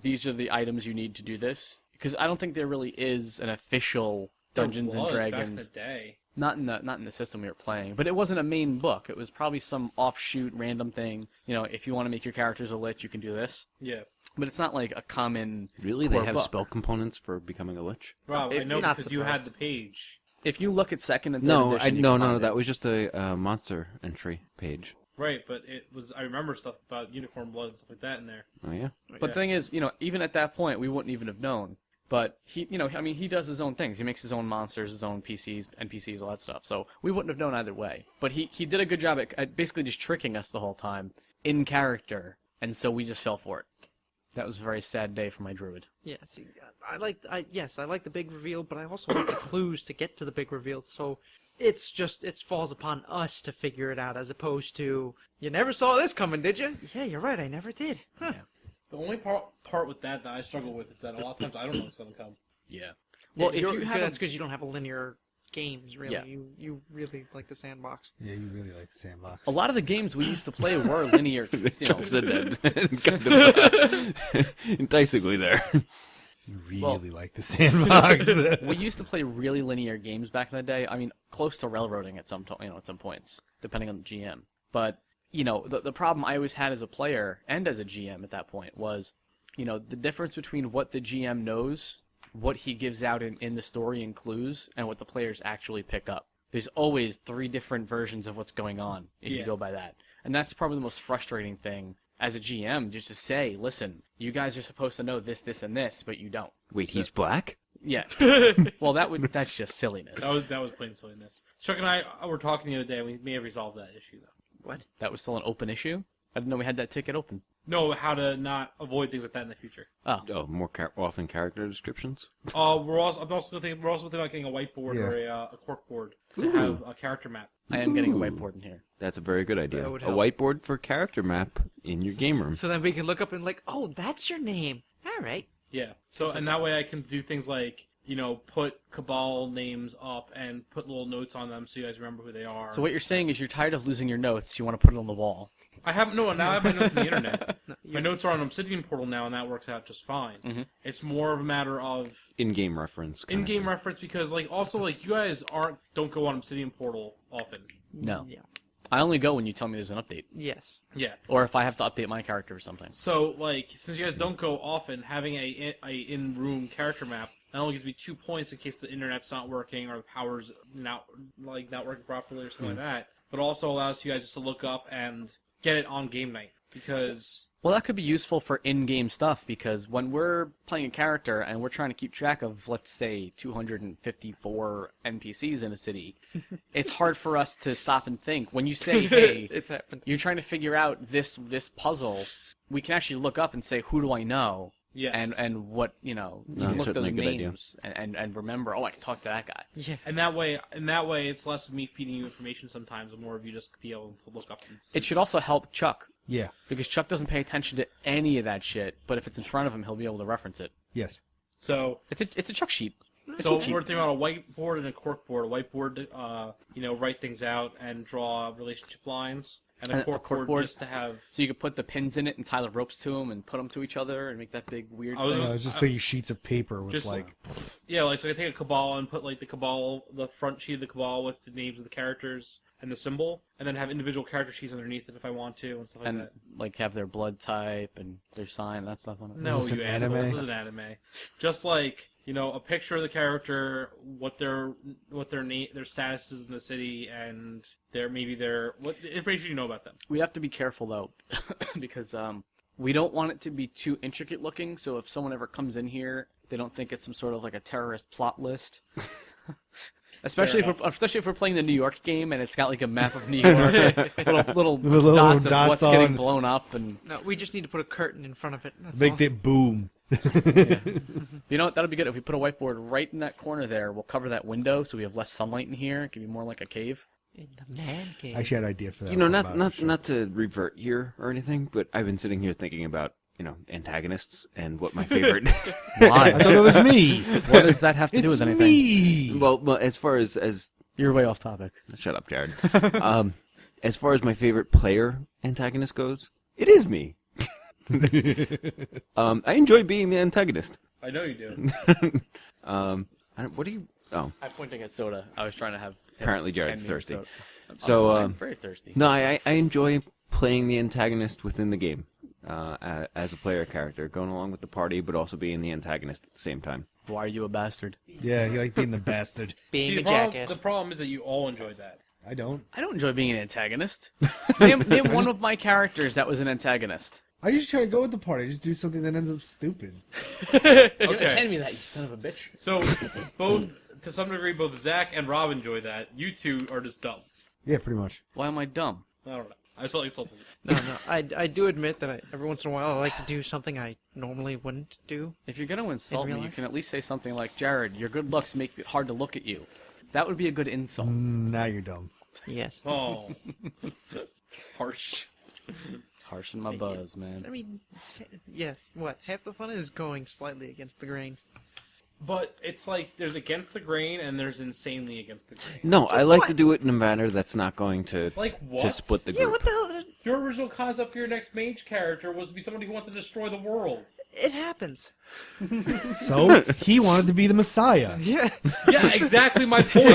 These are the items you need to do this. Because I don't think there really is an official Dungeons and Dragons. Back in the day. Not in the system we were playing. But it wasn't a main book. It was probably some offshoot random thing. If you want to make your characters a lich, you can do this. Yeah. But it's not like a common. Really? core They have book. spell components for becoming a lich? Rob, I know not because you had the page. If you look at second and third edition, you can find it. That was just a monster entry page. Right, but it was. I remember stuff about unicorn blood and stuff like that in there. Oh yeah. But the thing is, even at that point, we wouldn't even have known. But he, he does his own things. He makes his own monsters, his own PCs, NPCs, all that stuff. So we wouldn't have known either way. But he did a good job at basically just tricking us the whole time in character, and so we just fell for it. That was a very sad day for my druid. Yeah, see, I like the big reveal, but I also like the clues to get to the big reveal. So it falls upon us to figure it out, as opposed to, you never saw this coming, did you? Yeah, you're right, I never did. Huh. Yeah. The only part with that I struggle with is that a lot of times I don't know what's going to come. Yeah. Well, Well, if you have that's because you don't have a linear games, really. Yeah. You really like the sandbox. Yeah, you really like the sandbox. a lot of the games we used to play were linear. Chuck said that kind of enticingly there. You really like the sandbox. We used to play really linear games back in the day. I mean, close to railroading at some points, depending on the GM. But the problem I always had as a player and as a GM at that point was, the difference between what the GM knows, what he gives out in the story and clues, and what the players actually pick up. There's always 3 different versions of what's going on if you go by that. And that's probably the most frustrating thing as a GM, just to say, listen, you guys are supposed to know this, this, and this, but you don't. Wait, he's black? Yeah. Well, that's just silliness. That was plain silliness. Chuck and I were talking the other day, and we may have resolved that issue, though. What? That was still an open issue? I didn't know we had that ticket open. No, how to not avoid things like that in the future. Oh, more often character descriptions. I'm also thinking about getting a whiteboard or a corkboard to have a character map. I am getting a whiteboard in here. That's a very good idea. That would A help. whiteboard for character map in your game room. So then we can look up and like, oh, that's your name. All right. Yeah. So and that way I can do things like put Cabal names up and put little notes on them so you guys remember who they are. So what you're saying is you're tired of losing your notes. You want to put it on the wall. Now I have my notes on the internet. My notes are on Obsidian Portal now, and that works out just fine. Mm-hmm. It's more of a matter of In-game reference. kind of in-game thing. reference because you guys don't go on Obsidian Portal often. No. Yeah. I only go when you tell me there's an update. Yes. Yeah. Or if I have to update my character or something. So since you guys don't go often, having a in-room character map not only gives me 2 points in case the internet's not working or the power's not working properly or something like that, but also allows you guys just to look up and get it on game night because. Well, that could be useful for in-game stuff because when we're playing a character and we're trying to keep track of, let's say, 254 NPCs in a city, it's hard for us to stop and think. When you say, hey, It's happened. you're trying to figure out this puzzle, we can actually look up and say, who do I know? Yes. And what, you can That's look certainly those a good idea. names and remember, oh, I can talk to that guy. Yeah. And that way, it's less of me feeding you information sometimes, and more of you just be able to look up. It should also help Chuck Yeah. because Chuck doesn't pay attention to any of that shit, but if it's in front of him, he'll be able to reference it. Yes. So It's a Chuck sheet. we're thinking about a whiteboard and a corkboard. A whiteboard, write things out and draw relationship lines, and a corkboard just to have. So you could put the pins in it and tie the ropes to them and put them to each other and make that big weird I was- thing. I was just thinking sheets of paper with Just- like. Yeah, so I can take a Cabal and put the front sheet of the Cabal with the names of the characters and the symbol, and then have individual character sheets underneath it if I want to and stuff like and that. like have their blood type and their sign and that stuff on it. No, Is this you an asshole. anime? This is an anime. Just like a picture of the character, what their name, their status is in the city, and what information you know about them. We have to be careful though, because we don't want it to be too intricate looking. So if someone ever comes in here, they don't think it's some sort of like a terrorist plot list. Especially if we're playing the New York game and it's got like a map of New York, little Little dots of dots what's getting on. blown up, and No, we just need to put a curtain in front of it. That's Make all. that boom. you know what? That'll be good if we put a whiteboard right in that corner there. We'll cover that window so we have less sunlight in here. It can be more like a cave. In the man cave. I actually had an idea for that. Not to revert here or anything, but I've been sitting here thinking about antagonists and what my favorite. Why? I thought it was me. What does that have to do It's with anything? me. well, as far as You're way off topic. shut up, Jared. As far as my favorite player antagonist goes, it is me. I enjoy being the antagonist. I know you do. What do you? Oh, I'm pointing at soda. I was trying to have. Apparently Jared's hand me thirsty. soda. So, I'm very thirsty. no, I enjoy playing the antagonist within the game as a player character, going along with the party, but also being the antagonist at the same time. Why are you a bastard? Yeah, you like being the bastard. Being See, a jackass. the problem is that you all enjoy that. I don't. I don't enjoy being an antagonist. name one of my characters that was an antagonist. I usually try to go with the party. I just do something that ends up stupid. Okay. Hand me that, you son of a bitch. So, to some degree, both Zach and Rob enjoy that. You two are just dumb. Yeah, pretty much. Why am I dumb? I don't know. I just like insulting. No. I do admit that every once in a while I like to do something I normally wouldn't do. If you're going to insult real me, you life? can at least say something like, Jared, your good looks make it hard to look at you. That would be a good insult. Now you're dumb. Yes. Oh. Harsh. Harshing my buzz, man. I mean, yes. What? Half the fun is going slightly against the grain. But it's like there's against the grain and there's insanely against the grain. No, I like to do it in a manner that's not going to Like what? to split the Yeah. group. What the hell? Your original concept for your next mage character was to be somebody who wanted to destroy the world. It happens. So he wanted to be the Messiah. Yeah. Yeah, exactly my point.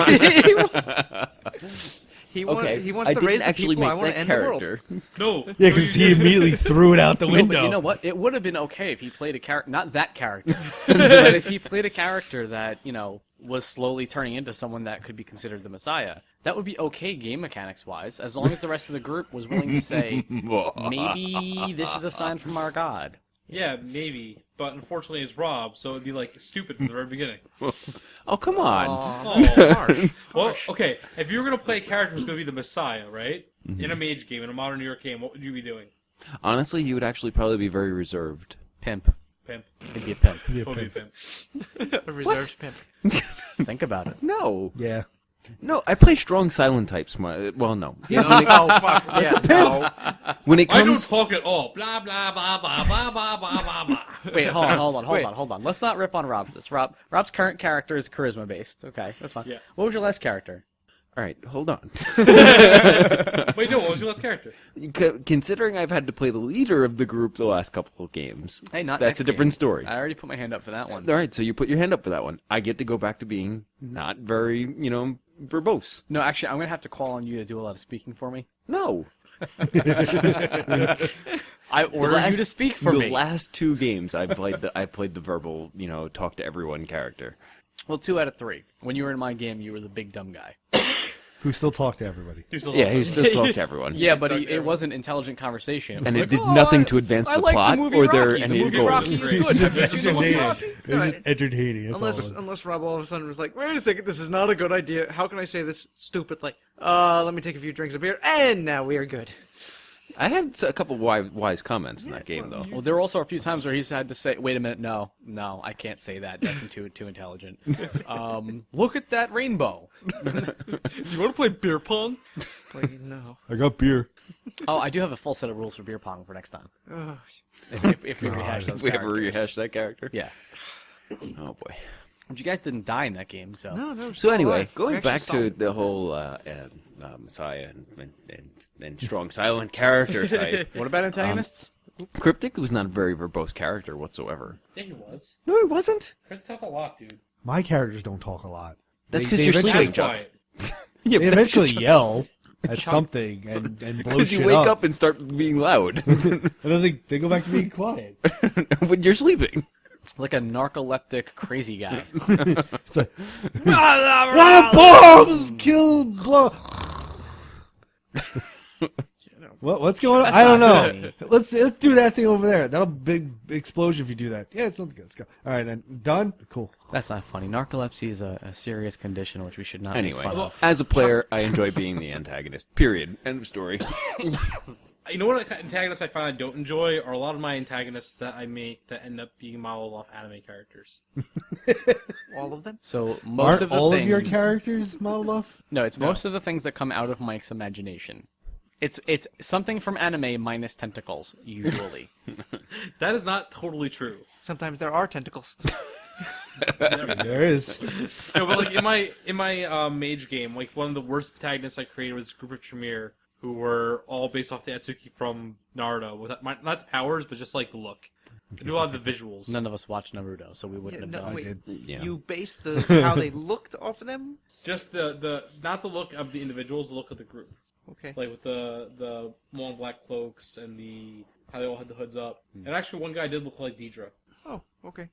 He Okay, wants I to didn't raise the actually people. I make want to that end the world. character. No. Yeah, no, because you he didn't. immediately threw it out the No, window. but you know what? It would have been okay if he played a character, not that character, but if he played a character that, was slowly turning into someone that could be considered the Messiah. That would be okay game mechanics-wise, as long as the rest of the group was willing to say, maybe this is a sign from our God. Yeah, maybe. But unfortunately it's Rob, so it'd be like stupid from the very beginning. Oh, come on. Oh, harsh. Well, okay, if you were going to play a character who's going to be the Messiah, right? In a mage game, in a modern New York game, what would you be doing? Honestly, he would actually probably be very reserved. Pimp. Pimp. He'd be a pimp. Yeah, Totally pimp. A reserved pimp. Think about it. No. yeah. No, I play strong silent types. Well, no. Oh, fuck. Yeah, no. When it I don't comes... talk at all. Blah, blah, blah, blah, blah, blah, blah, blah, blah. Wait, hold on. Let's not rip on Rob for this. Rob's current character is charisma based. Okay, that's fine. Yeah. What was your last character? All right, hold on. Wait, no, what was your last character? Considering I've had to play the leader of the group the last couple of games, Hey, not that's next a different game. story. I already put my hand up for that one. All right, so you put your hand up for that one. I get to go back to being not very, verbose. No, actually, I'm gonna have to call on you to do a lot of speaking for me. No. I order you to speak for me. The last 2 games I played the verbal, talk to everyone character. Well, 2 out of 3. When you were in my game, you were the big dumb guy. Who still talk to everybody. Yeah, he still talked to everyone. Yeah, but it wasn't intelligent conversation. It was And like, it did nothing to advance I the like plot the movie or Rocky. their The any movie goals. Rocky is good. Have you seen the movie Rocky? It was just entertaining. That's all it was. Unless Rob all of a sudden was like, wait a second, this is not a good idea. How can I say this stupidly? Let me take a few drinks of beer, and now we are good. I had a couple wise comments in that game, though. Well, there were also a few times where he's had to say, "Wait a minute, no, I can't say that. That's too intelligent." Look at that rainbow. You want to play beer pong? Like, no. I got beer. Oh, I do have a full set of rules for beer pong for next time. Ugh. If we rehash those If we ever characters. rehash that character. Yeah. Oh boy. But you guys didn't die in that game, so. No. So anyway, We going actually back saw to it. the whole Messiah and strong silent character type, What about antagonists? Cryptic was not a very verbose character whatsoever. Yeah, he was. No, he wasn't. Chris talked a lot, dude. My characters don't talk a lot. That's They- because they you're eventually- sleeping, Chuck. Quiet. Yeah, They eventually yell at something and blow because shit you wake up and start being loud and then they go back to being quiet. when you're sleeping. Like a narcoleptic crazy guy. It's like, bombs kill blow. What's going on? That's I don't not know. funny. Let's do that thing over there. That'll big explosion if you do that. Yeah, it sounds good. Let's go. All right, then done. Cool. That's not funny. Narcolepsy is a serious condition which we should not Anyway, make fun of. as a player, I enjoy being the antagonist. Period. End of story. You know what antagonists I find I don't enjoy are a lot of my antagonists that I make that end up being modeled off anime characters. All of them? So most Aren't of the all things, of your characters modeled off? No, it's most of the things that come out of Mike's imagination. It's something from anime minus tentacles, usually. That is not totally true. Sometimes there are tentacles. There is. No, but like in my mage game, like one of the worst antagonists I created was a group of Tremere who were all based off the Atsuki from Naruto, with not the powers, but just like the look. They do a lot of the visuals. None of us watch Naruto, so we wouldn't have no, done. wait. did. Yeah. You based how they looked off of them? Just the not the look of the individuals, the look of the group. Okay. Like with the long black cloaks and the how they all had the hoods up. And actually, one guy did look like Deidre. Oh, okay.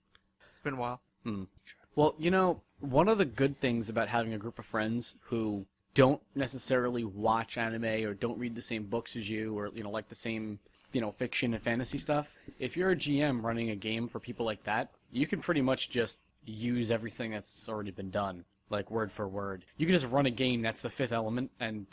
It's been a while. Well, one of the good things about having a group of friends who don't necessarily watch anime or don't read the same books as you or, like the same, fiction and fantasy stuff, if you're a GM running a game for people like that, you can pretty much just use everything that's already been done, like word for word. You can just run a game that's the Fifth Element and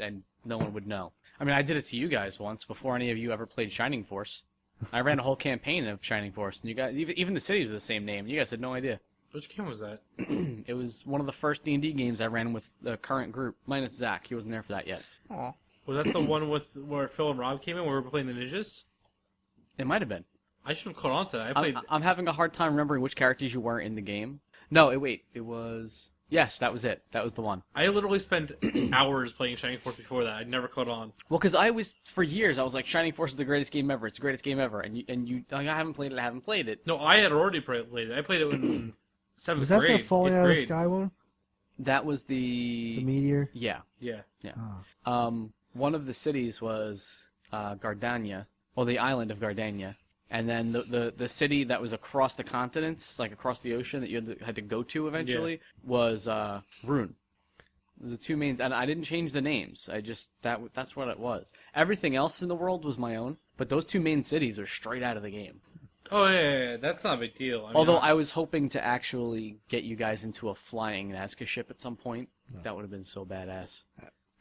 no one would know. I mean, I did it to you guys once before any of you ever played Shining Force. I ran a whole campaign of Shining Force, and you guys, even the cities were the same name. You guys had no idea. Which game was that? It was one of the first D&D games I ran with the current group, minus Zach. He wasn't there for that yet. Aw. Was that the one with where Phil and Rob came in where we were playing the ninjas? It might have been. I should have caught on to that. I played. I'm having a hard time remembering which characters you were in the game. No, it was... Yes, that was it. That was the one. I literally spent hours playing Shining Force before that. I'd never caught on. Well, because for years, I was like, Shining Force is the greatest game ever. It's the greatest game ever. And you like, I haven't played it. No, I had already played it. I played it in seventh Was that grade. the falling eighth out of the grade. sky one? That was the meteor? Yeah. Yeah. Oh. One of the cities was Gardania, or the island of Gardania. And then the city that was across the continents, like across the ocean, that you had to go to eventually, was Rune. It was the two main, and I didn't change the names. I just that's what it was. Everything else in the world was my own, but those two main cities are straight out of the game. Oh yeah. That's not a big deal. I mean, Although I was hoping to actually get you guys into a flying Nazca ship at some point. That would have been so badass.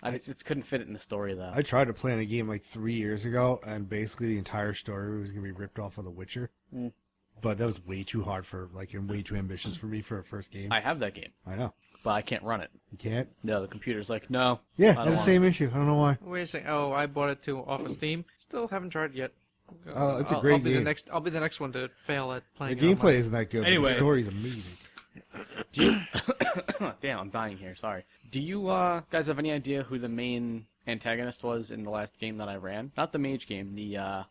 I just couldn't fit it in the story though. I tried to plan a game like 3 years ago, and basically the entire story was going to be ripped off of The Witcher. Mm. But that was way too hard and way too ambitious for me for a first game. I have that game, I know. but I can't run it. You can't? No, the computer's like, no. Yeah, I I don't had the want same issue. I don't know why. Wait a second. Oh, I bought it too off of Steam. Still haven't tried it yet. Oh, it's a I'll great be game. I'll be the next one to fail at The playing it on gameplay my- isn't that good, but Anyway. the story's amazing. Do you... Damn, I'm dying here. Sorry. Do you guys have any idea who the main antagonist was in the last game that I ran? Not the mage game, the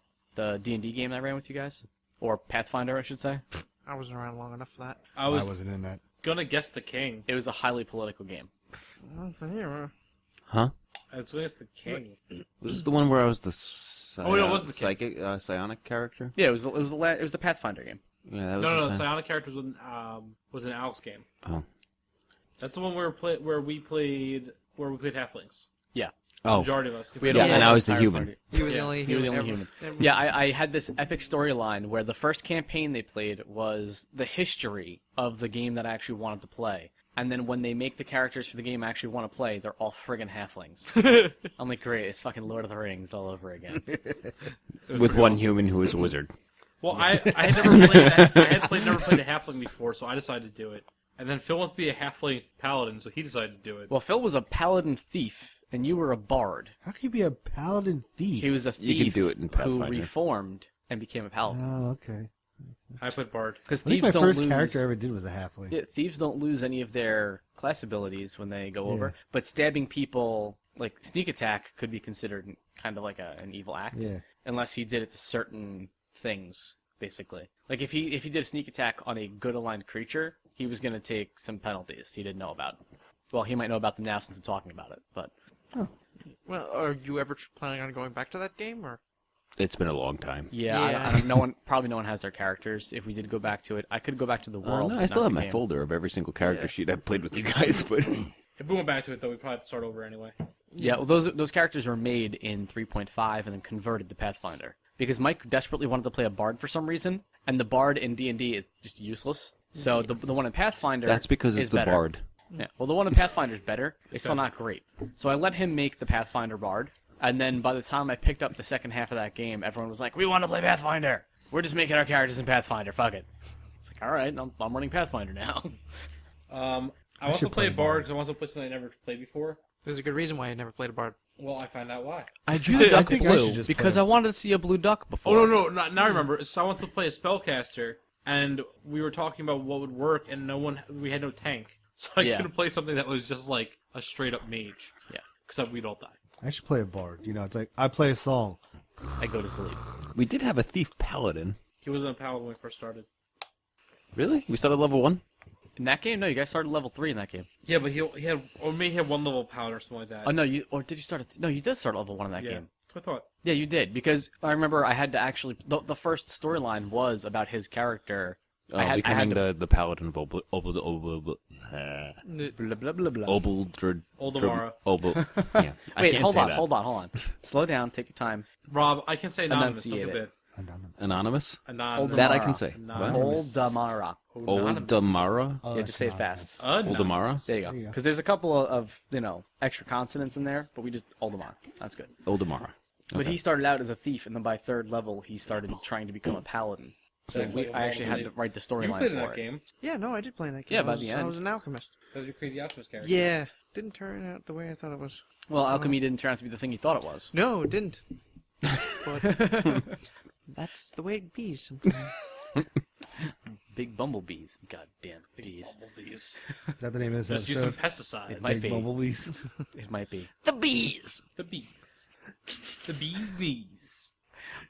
D&D game that I ran with you guys, or Pathfinder, I should say. I wasn't around long enough for that. I I was wasn't in that. gonna guess the king. It was a highly political game. Huh? I was gonna guess the king. Was this the one where I was the Oh, no, it wasn't the king. psychic, psionic character? Yeah, it was the Pathfinder game. Yeah, that was No, the the same. Psionic characters was an Alex game. Oh. That's the one where we played halflings. Oh. Majority of us. We had Yeah, a and whole I was the entire human. party. You were the Yeah, only You human. were the only ever. human. Yeah, I had this epic storyline where the first campaign they played was the history of the game that I actually wanted to play. And then when they make the characters for the game I actually want to play, they're all friggin' halflings. I'm like, great, it's fucking Lord of the Rings all over again. With one human who is a wizard. Well, I had never played never played a halfling before, so I decided to do it. And then Phil wanted to be a halfling paladin, so he decided to do it. Well, Phil was a paladin thief, and you were a bard. How can you be a paladin thief? He was a thief You can do it in who Pathfinder. reformed and became a paladin. Oh, okay. I played bard. Because I think thieves my don't first lose. character I ever did was a halfling. Yeah, thieves don't lose any of their class abilities when they go Yeah. over, but stabbing people, like sneak attack, could be considered kind of like an evil act, Yeah. unless he did it to certain things, basically. Like if he did a sneak attack on a good aligned creature, he was going to take some penalties he didn't know about. Well, he might know about them now since I'm talking about it, but Well, are you ever planning on going back to that game, or? It's been a long time. yeah, Yeah. I don't, no one has their characters. If we did go back to it, I could go back to the world. No, but I still not have the my game. folder of every single character Yeah. sheet I've played with you guys, but If we went back to it, though, we'd probably have to start over anyway. Yeah, well, those characters were made in 3.5 and then converted to Pathfinder because Mike desperately wanted to play a bard for some reason, and the bard in D&D is just useless. So the one in Pathfinder that's because is it's the better. bard. Yeah, well, the one in Pathfinder is better. It's still not great. So I let him make the Pathfinder bard, and then by the time I picked up the second half of that game, everyone was like, "We want to play Pathfinder. We're just making our characters in Pathfinder. Fuck it." It's like, all right, I'm running Pathfinder now. I want to should play play a bard because I want to play something I never played before. There's a good reason why I never played a bard. Well, I find out why. I drew the duck think I blue should just because play I wanted to see a blue duck before. Oh, no, now I remember. So I want to play a spellcaster, and we were talking about what would work, and we had no tank. So I Yeah. couldn't play something that was just like a straight-up mage. Yeah. Because we'd all die. I should play a bard. You know, it's like I play a song. I go to sleep. We did have a thief paladin. He wasn't a paladin when we first started. Really? We started level 1? In that game, no, you guys started level 3 in that game. Yeah, but he had, or maybe he had one level paladin or something like that. Oh no, did you start? No, you did start at level 1 in that yeah. game. That's what I thought. Yeah, you did because I remember I had to actually. The first storyline was about his character. Becoming the paladin of Blah blah blah blah. Oldamara. Yeah. I Wait, can't hold say on, that. hold on. Slow down, take your time. Rob, I can say anonymous. Look Enunciate a it. bit. Anonymous? Anonymous. That I can say. Anonymous. Oldamara. Oldamara? Oh, Yeah, that's just say it not- fast. Oldamara? There you There you go. go. Because there's a couple of extra consonants in there, but we just Oldamara. That's good. Oldamara. But he started out as a thief, and then by third level, he started trying to become a paladin. So That's like a I actually had level to write the You storyline played in for that it. game. Yeah, no, I did play in that game. Yeah, I by was, the I end. was an alchemist. That was your crazy alchemist character. Yeah, didn't turn out the way I thought it was. Well, alchemy didn't turn out to be the thing you thought it was. No, it didn't. But that's the way it be sometimes. Big bumblebees. God damn bees. Bumblebees. Is that the name of this Just use some episode? pesticides. It might Big be. bumblebees. It might be. The bees. The bees. The bees' knees.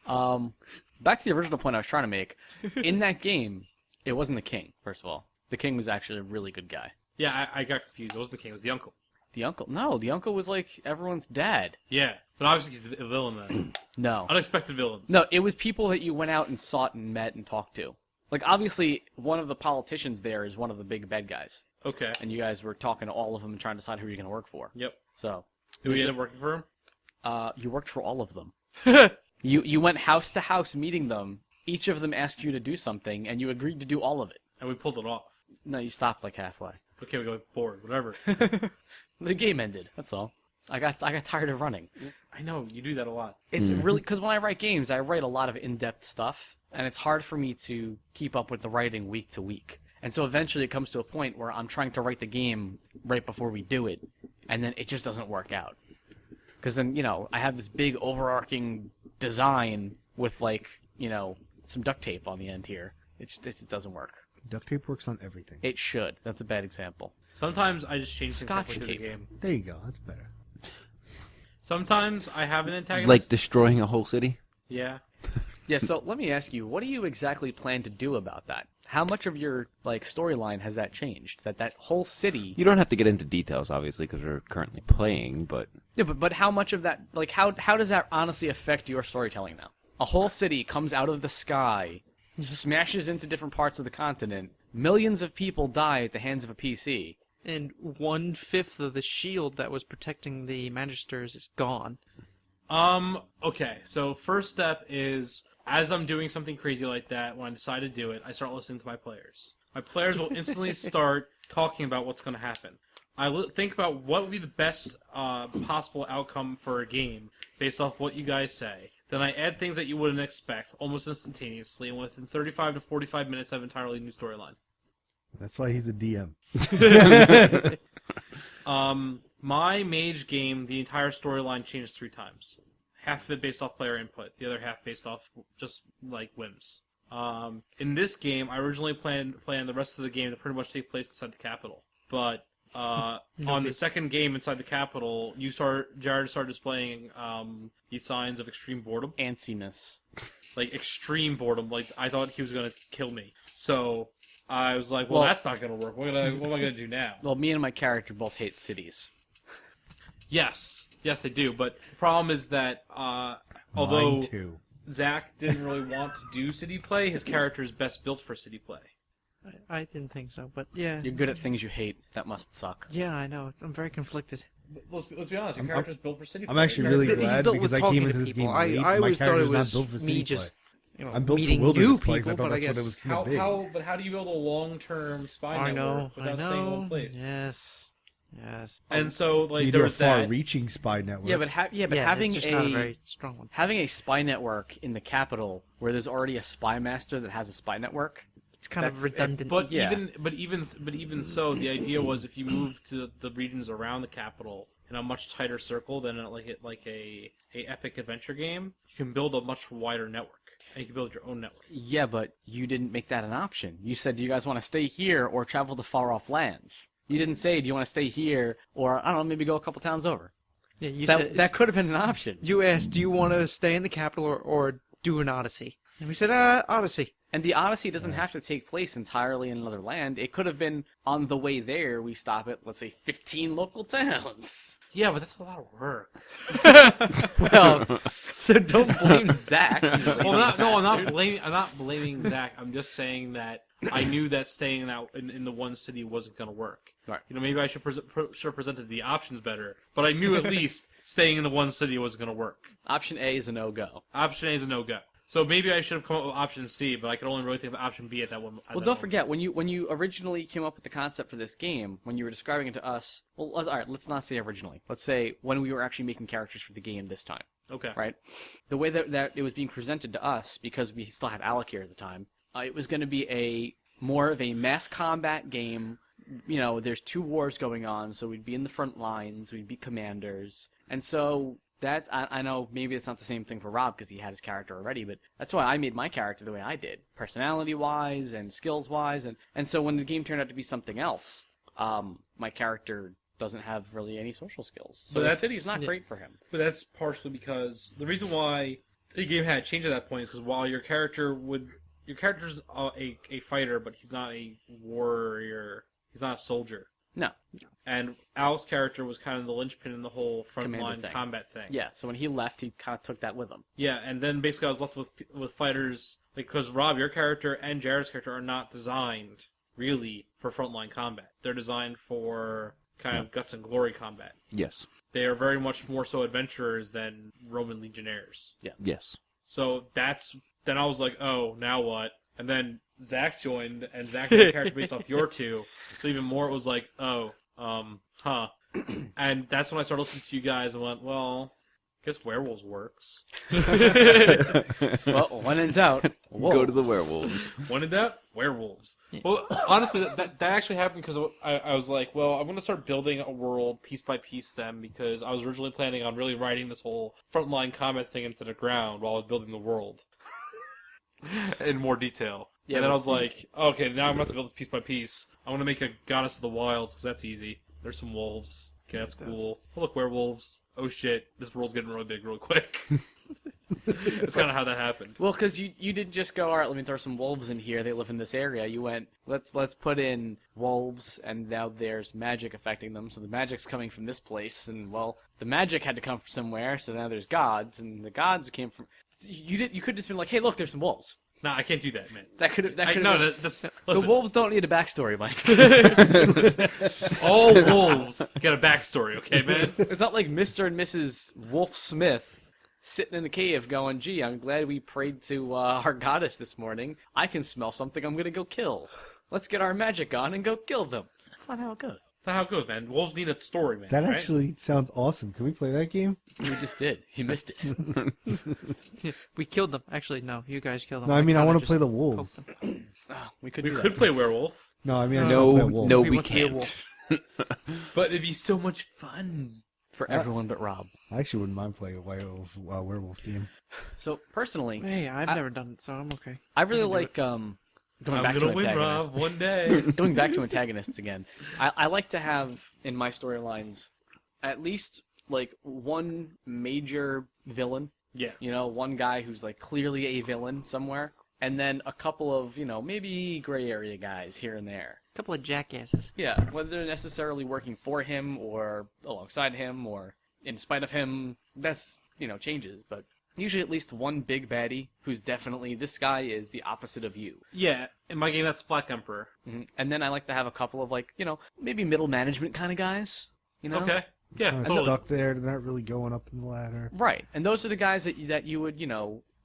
Back to the original point I was trying to make. In that game, it wasn't the king, first of all. The king was actually a really good guy. Yeah, I got confused. It wasn't the king. It was the uncle. The uncle? No, the uncle was like everyone's dad. Yeah, but obviously he's a villain then. No. Unexpected villains. No, it was people that you went out and sought and met and talked to. Like, obviously, one of the politicians there is one of the big bad guys. Okay. And you guys were talking to all of them and trying to decide who you're going to work for. Yep. So, Did we end up working for him? you worked for all of them. You went house to house meeting them. Each of them asked you to do something, and you agreed to do all of it. And we pulled it off. No, you stopped like halfway. Okay, we got bored. Whatever. The game ended. That's all. I got tired of running. I know you do that a lot. It's really because when I write games, I write a lot of in-depth stuff, and it's hard for me to keep up with the writing week to week. And so eventually it comes to a point where I'm trying to write the game right before we do it, and then it just doesn't work out. Because then, I have this big overarching design with, like, some duct tape on the end here. It doesn't work. Duct tape works on everything. It should. That's a bad example. Sometimes I just change things Scotch halfway through the tape. game. There you go. That's better. Sometimes I have an antagonist. Like destroying a whole city? Yeah. Yeah, so let me ask you, what do you exactly plan to do about that? How much of your storyline has that changed? That whole city... You don't have to get into details, obviously, because we're currently playing, but... Yeah, but how much of that... how does that honestly affect your storytelling now? A whole city comes out of the sky, smashes into different parts of the continent, millions of people die at the hands of a PC. And 1/5 of the shield that was protecting the Magisters is gone. Okay, so first step is, as I'm doing something crazy like that, when I decide to do it, I start listening to my players. My players will instantly start talking about what's going to happen. I think about what would be the best possible outcome for a game based off what you guys say. Then I add things that you wouldn't expect almost instantaneously, and within 35 to 45 minutes I have an entirely new storyline. That's why he's a DM. My mage game, the entire storyline changed 3 times. Half of it based off player input, the other half based off just like whims. In this game, I originally planned the rest of the game to pretty much take place inside the capital. But on the second game inside the capital, Jared started displaying these signs of extreme boredom. Antsiness. Like extreme boredom. Like I thought he was gonna kill me. So I was like, well, that's not gonna work. What am I gonna do now? Well, me and my character both hate cities. Yes, they do. But the problem is that although Mine too. Zach didn't really want to do city play, his character is best built for city play. I didn't think so, but yeah. You're good at things you hate. That must suck. Yeah, I know. I'm very conflicted. Let's be honest. Your character's built for city play. I'm actually really He's glad built because with I came talking into to this people. game late. I My always thought it character's not was built for city me play. just I'm built for meeting wilderness new play 'cause I people, thought but I that's what it guess was gonna be. But how do you build a long-term spy I network know, without staying in one place? Yes. And so, like, You there do a was that. far-reaching spy network. Yeah, but having it's just not a very strong one. having a spy network in the capital where there's already a spy master that has a spy network. It's kind of redundant. But Yeah. even so, the idea was if you move to the regions around the capital in a much tighter circle than a epic adventure game, you can build a much wider network, and you can build your own network. Yeah, but you didn't make that an option. You said, do you guys want to stay here or travel to far-off lands? You didn't say, do you want to stay here or, I don't know, maybe go a couple towns over. Yeah, you That said that could have been an option. you asked, do you want to stay in the capital or do an Odyssey? And we said, Odyssey. And the Odyssey doesn't have to take place entirely in another land. It could have been on the way there, we stop at, let's say, 15 local towns. Yeah, but that's a lot of work. Well, so don't blame Zach. Well, I'm not blaming Zach. I'm just saying that I knew that staying out in the one city wasn't going to work. Right. Maybe I should have presented the options better, but I knew at least staying in the one city wasn't going to work. Option A is a no-go. Option A is a no-go. So maybe I should have come up with option C, but I could only really think of option B at that one. Well, don't forget, when you originally came up with the concept for this game, when you were describing it to us, well, all right, let's not say originally. Let's say when we were actually making characters for the game this time. Okay. Right? The way that it was being presented to us, because we still had Alec here at the time, it was going to be more of a mass combat game. There's 2 wars going on, so we'd be in the front lines, we'd be commanders, and so... That I know maybe it's not the same thing for Rob because he had his character already, but that's why I made my character the way I did, personality-wise and skills-wise, and so when the game turned out to be something else, my character doesn's have really any social skills, so the city's not great for him. But that's partially because the reason why the game had changed at that point is because while your character's a fighter, but he's not a warrior, he's not a soldier. No. And Al's character was kind of the linchpin in the whole Commander frontline thing. combat thing. Yeah, so when he left, he kind of took that with him. Yeah, and then basically I was left with fighters, because Rob, your character, and Jared's character are not designed, really, for frontline combat. They're designed for kind of guts and glory combat. Yes. They are very much more so adventurers than Roman legionnaires. Yeah. Yes. So then I was like, oh, now what? And then Zach joined, and Zach had a character based off your 2. So even more, it was like, oh, huh. And that's when I started listening to you guys and went, well, I guess werewolves works. Well, when in doubt, Go to the wolves. werewolves. When in doubt, werewolves. Well, honestly, that actually happened because I was like, well, I'm going to start building a world piece by piece then, because I was originally planning on really writing this whole frontline combat thing into the ground while I was building the world in more detail. Yeah, and then but I was see- like, okay, now I'm going to have to build this piece by piece. I'm going to make a goddess of the wilds, because that's easy. There's some wolves. Okay, that's cool. Oh, look, werewolves. Oh shit, this world's getting really big real quick. That's kind of how that happened. Well, because you didn't just go, all right, let me throw some wolves in here. They live in this area. You went, let's put in wolves, and now there's magic affecting them. So the magic's coming from this place, and well, the magic had to come from somewhere. So now there's gods, and the gods came from. You could just been like, hey, look, there's some wolves. Nah, I can't do that, man. That could have. No, that's The listen. wolves don't need a backstory, Mike. All wolves get a backstory, okay, man? It's not like Mr. and Mrs. Wolf Smith sitting in a cave going, gee, I'm glad we prayed to our goddess this morning. I can smell something I'm going to go kill. Let's get our magic on and go kill them. That's not how it goes. That's not how it goes, man. Wolves need a story, man. That right? actually sounds awesome. Can we play that game? We just did. You missed it. We killed them. Actually, no, you guys killed them. No, I mean I kinda want to just play the poked wolves. them. We could We do could that. play werewolf, No, I mean I just want to play a wolf. No, He we wants to be a can't. wolf. but it'd be so much fun. For everyone but Rob. I actually wouldn't mind playing a werewolf game. So, personally, Hey, I've never done it, so I'm okay. I really like going I'm back gonna to win, antagonists. Rob, one day. Going back to antagonists again, I like to have in my storylines at least like one major villain. Yeah. You know, one guy who's like clearly a villain somewhere, and then a couple of maybe gray area guys here and there. A couple of jackasses. Yeah, whether they're necessarily working for him or alongside him or in spite of him, that's changes, but. Usually at least one big baddie who's definitely, this guy is the opposite of you. Yeah, in my game, that's Black Emperor. And then I like to have a couple of, maybe middle management kind of guys, Okay. Yeah, Kind of totally. stuck there. They're not really going up in the ladder. Right. And those are the guys that you would,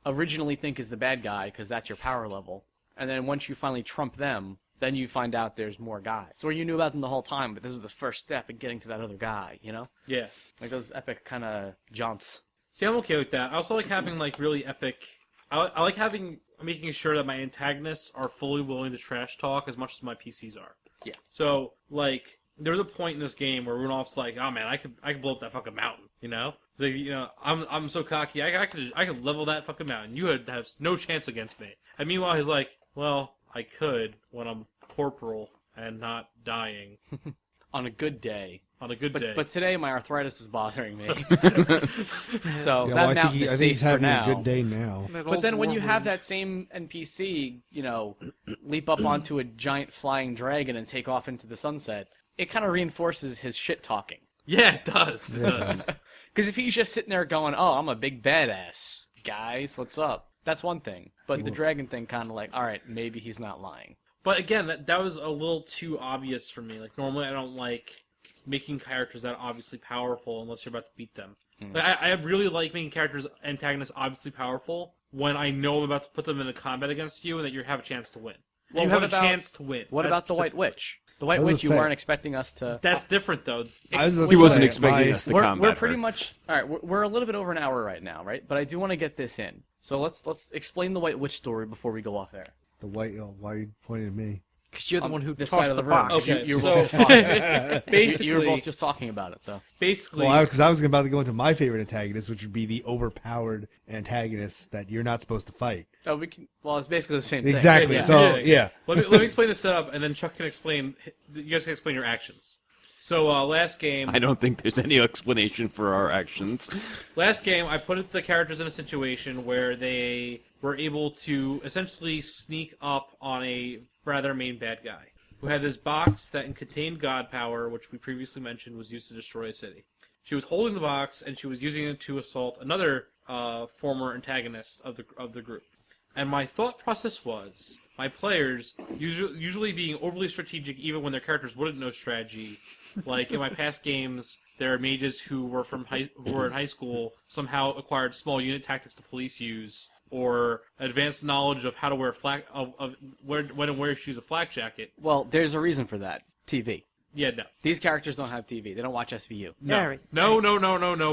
originally think is the bad guy because that's your power level. And then once you finally trump them, then you find out there's more guys. Or you knew about them the whole time, but this was the first step in getting to that other guy, Yeah. Like those epic kind of jaunts. See, I'm okay with that. I also like having, really epic... I like making sure that my antagonists are fully willing to trash talk as much as my PCs are. Yeah. So, there was a point in this game where Rudolph's like, oh man, I could blow up that fucking mountain, So, I'm so cocky, I could level that fucking mountain. You would have no chance against me. And meanwhile, he's like, well, I could when I'm corporal and not dying. On a good day. On a good day. But today my arthritis is bothering me. So Yeah, that I think, mountain I is think safe he's for having now. a good day now. But then when you have that same NPC, leap up onto a giant flying dragon and take off into the sunset, it kind of reinforces his shit talking. Yeah, it does. It Yeah. does. Because if he's just sitting there going, "Oh, I'm a big badass, guys, what's up?" That's one thing. But the dragon thing kind of like, all right, maybe he's not lying. But again, that was a little too obvious for me. Normally I don't like making characters that are obviously powerful unless you're about to beat them. I really like making antagonists obviously powerful when I know I'm about to put them in a combat against you and that you have a chance to win. Well, you have what a about- chance to win. What That's about the White specific. Witch? The White I was Witch, you gonna say- weren't expecting us to. That's different though. I was about He to wasn't say, expecting my- us to we're combat pretty her. much all right. We're a little bit over an hour right now, right? But I do want to get this in. So let's explain the White Witch story before we go off air. The white. Oh, why are you pointing at me? Because you're the one who this tossed side of the the room. box. Okay, You were so- both just talking. Basically, You were both just talking about it. So basically, Well, because I was about to go into my favorite antagonist, which would be the overpowered antagonist that you're not supposed to fight. oh, we can. Well, it's basically the same thing. Exactly. Yeah. So Yeah. yeah. let me explain the setup, and then Chuck can explain. You guys can explain your actions. So last game, I don't think there's any explanation for our actions. I put the characters in a situation where they were able to essentially sneak up on a rather main bad guy who had this box that contained god power, which we previously mentioned was used to destroy a city. She was holding the box and she was using it to assault another former antagonist of the group. And my thought process was, my players, usually being overly strategic even when their characters wouldn't know strategy, like in my past games, there are mages who were in high school, somehow acquired small unit tactics to police use, or advanced knowledge of how to wear when and where to use a flak jacket. Well, there's a reason for that. TV. Yeah, no. These characters don't have TV. They don't watch SVU. Harry. No.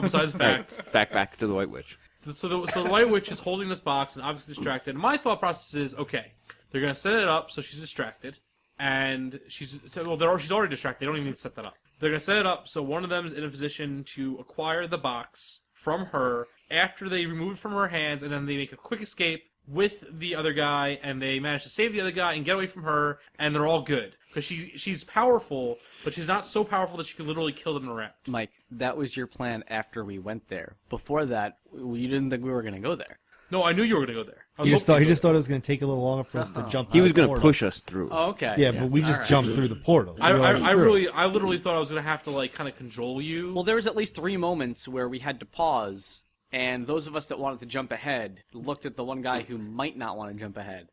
Besides the fact. Back to the White Witch. So the White Witch is holding this box and obviously distracted. And my thought process is, okay, they're going to set it up so she's distracted. And she's already distracted. They don't even need to set that up. They're going to set it up so one of them is in a position to acquire the box from her after they remove it from her hands, and then they make a quick escape with the other guy, and they manage to save the other guy and get away from her, and they're all good. Because she's powerful, but she's not so powerful that she could literally kill them in a round. Mike, that was your plan after we went there. Before that, you didn't think we were going to go there. No, I knew you were going to go there. He just thought it was going to take a little longer for us to jump. He was going to push us through. Oh, okay. Yeah, but we just All jumped through the portals. I literally thought I was going to have to like kind of cajole you. Well, there was at least 3 moments where we had to pause, and those of us that wanted to jump ahead looked at the one guy who might not want to jump ahead.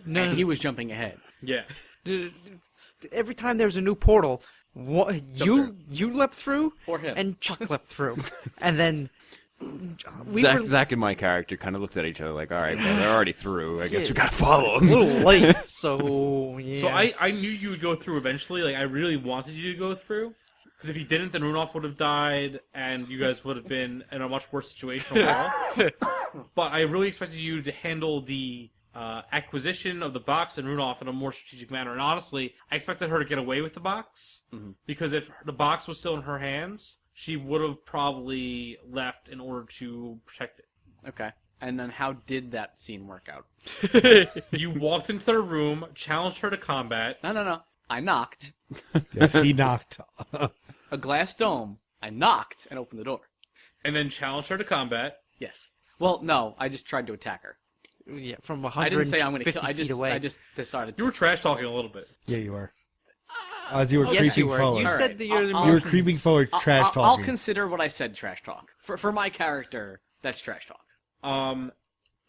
And he was jumping ahead. Yeah. Every time there was a new portal, you leapt through, Or him. and Chuck leapt through, and then Zach and my character kind of looked at each other like, all right, well, they're already through. I guess we Yeah. got to follow a them. little late. So yeah. So I knew you would go through eventually. Like I really wanted you to go through. Because if you didn't, then Runoff would have died, and you guys would have been in a much worse situation overall. But I really expected you to handle the acquisition of the box and Runoff in a more strategic manner. And honestly, I expected her to get away with the box. Mm-hmm. Because if the box was still in her hands, she would have probably left in order to protect it. Okay. And then how did that scene work out? You walked into their room, challenged her to combat. No. I knocked. Yes, he knocked. A glass dome. I knocked and opened the door. And then challenged her to combat. Yes. Well, no. I just tried to attack her. Yeah, from I didn't say I'm going to 150 kill. feet away. I just decided. You were trash talking a little bit. Yeah, you were. As you were yes, creeping you were. forward. You All said right. that I'll- your I'll- You were emotions- creeping forward, trash I'll talking. consider what I said trash talk. For my character, that's trash talk.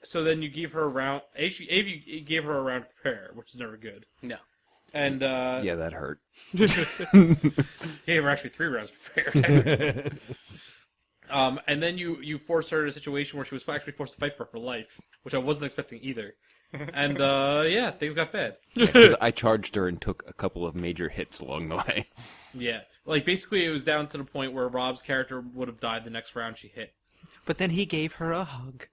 So then you gave her a round. You gave her a round to prepare, which is never good. No. And Yeah, that hurt. gave her actually 3 rounds to prepare. And then you forced her in a situation where she was actually forced to fight for her life, which I wasn't expecting either. And yeah, things got bad. Because I charged her and took a couple of major hits along the way. Yeah, like basically it was down to the point where Rob's character would have died the next round she hit. But then he gave her a hug.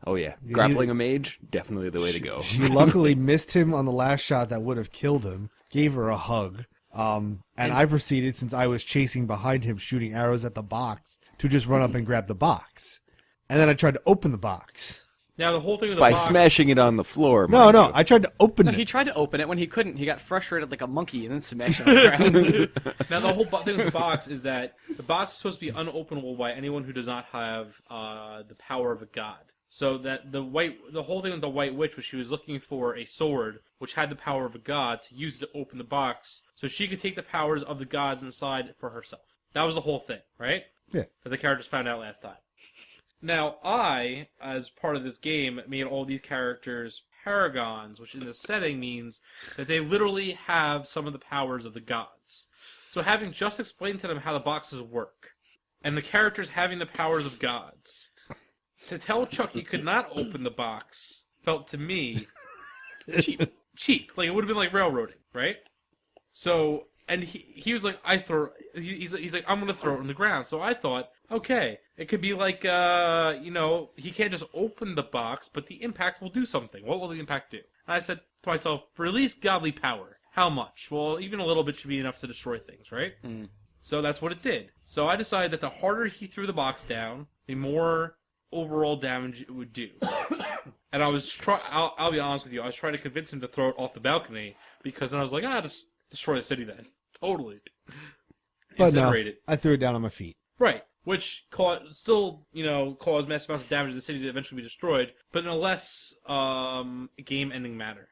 Oh yeah, grappling a mage, definitely the way to go. She luckily missed him on the last shot that would have killed him. Gave her a hug. And I proceeded, since I was chasing behind him, shooting arrows at the box, to just run up and grab the box. And then I tried to open the box. Now the whole thing with the By box, smashing it on the floor. No, mind no, you. I tried to open No, it. he tried to open it. When he couldn't, he got frustrated like a monkey and then smashed it on the ground. Now the whole thing with the box is that the box is supposed to be unopenable by anyone who does not have the power of a god. So that the whole thing with the White Witch was she was looking for a sword which had the power of a god to use to open the box, so she could take the powers of the gods inside for herself. That was the whole thing, right? Yeah. That the characters found out last time. Now I, as part of this game, made all these characters paragons, which in this setting means that they literally have some of the powers of the gods. So having just explained to them how the boxes work, and the characters having the powers of gods, to tell Chuck he could not open the box felt to me cheap. Like it would have been like railroading, right? So, and he was like, he's like, I'm gonna throw it on the ground. So I thought, okay, it could be like, he can't just open the box, but the impact will do something. What will the impact do? And I said to myself, release godly power. How much? Well, even a little bit should be enough to destroy things, right? Mm. So that's what it did. So I decided that the harder he threw the box down, the more overall damage it would do. And I was I'll be honest with you, I was trying to convince him to throw it off the balcony, because then I was like, just destroy the city then. Totally. But no, Incinerate it. I threw it down on my feet. Right. Which caused massive amounts of damage to the city to eventually be destroyed, but in a less game-ending manner.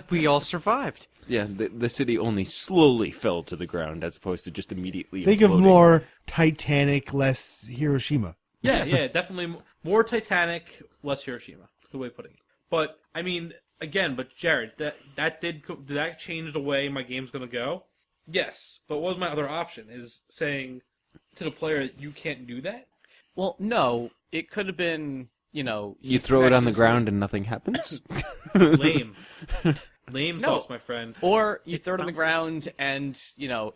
We all survived. Yeah, the city only slowly fell to the ground as opposed to just immediately Think of imploding. more Titanic, less Hiroshima. Yeah, definitely more Titanic, less Hiroshima. Good way of putting it. But I mean, again, Jared, did that change the way my game's gonna go? Yes, but what was my other option? Is saying to the player, you can't do that? Well, no. It could have been, You throw it on the ground and nothing happens? Lame. Lame No. sauce, my friend. Or you throw it on the bounces. ground and,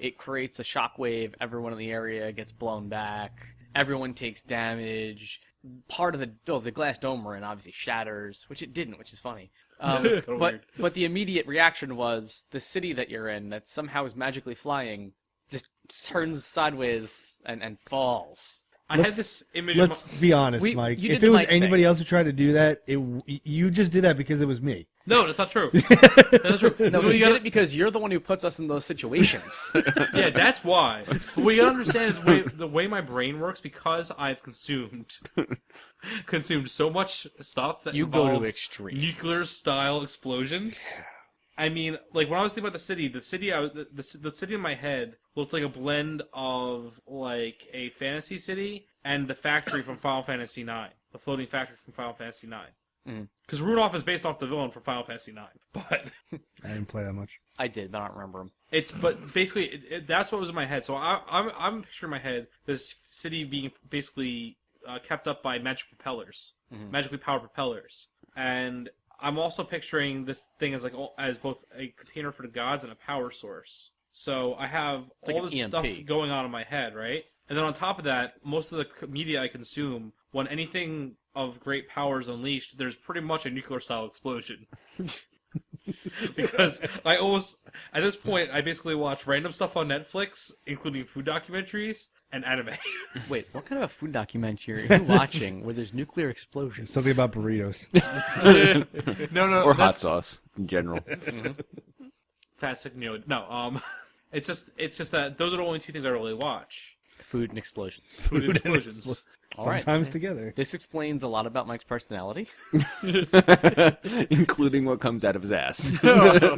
it creates a shockwave. Everyone in the area gets blown back. Everyone takes damage. Part of the glass dome we're in obviously shatters, which it didn't, which is funny. That's kinda weird. But the immediate reaction was the city that you're in that somehow is magically flying just turns sideways and falls. I had this image. Let's be honest, Mike. you If did it the was Mike anybody thing. else who tried to do that, you just did that because it was me. No, that's not true. That's true. No, So we you did gotta- it because you're the one who puts us in those situations. Yeah, that's why. But what you gotta understand is the way my brain works, because I've consumed so much stuff that You go to involves extremes. nuclear style explosions. I mean, like when I was thinking about the city in my head looked like a blend of like a fantasy city and the factory from Final Fantasy IX, the floating factory from Final Fantasy IX. Because Rudolph is based off the villain from Final Fantasy IX, but I didn't play that much. I did, but I don't remember him. but basically that's what was in my head. So I'm picturing in my head this city being basically kept up by magic propellers, magically powered propellers, and I'm also picturing this thing as both a container for the gods and a power source. So I have like all an this EMP. stuff going on in my head, right? And then on top of that, most of the media I consume, when anything of great power is unleashed, there's pretty much a nuclear-style explosion. Because at this point, I basically watch random stuff on Netflix, including food documentaries and anime. Wait, what kind of a food documentary are you watching where there's nuclear explosions? Something about burritos. No, Or hot that's sauce in general. fat sick no. It's just that those are the only two things I really watch: Food and explosions. food and explosions. All right. Sometimes together. This explains a lot about Mike's personality. Including what comes out of his ass. Oh,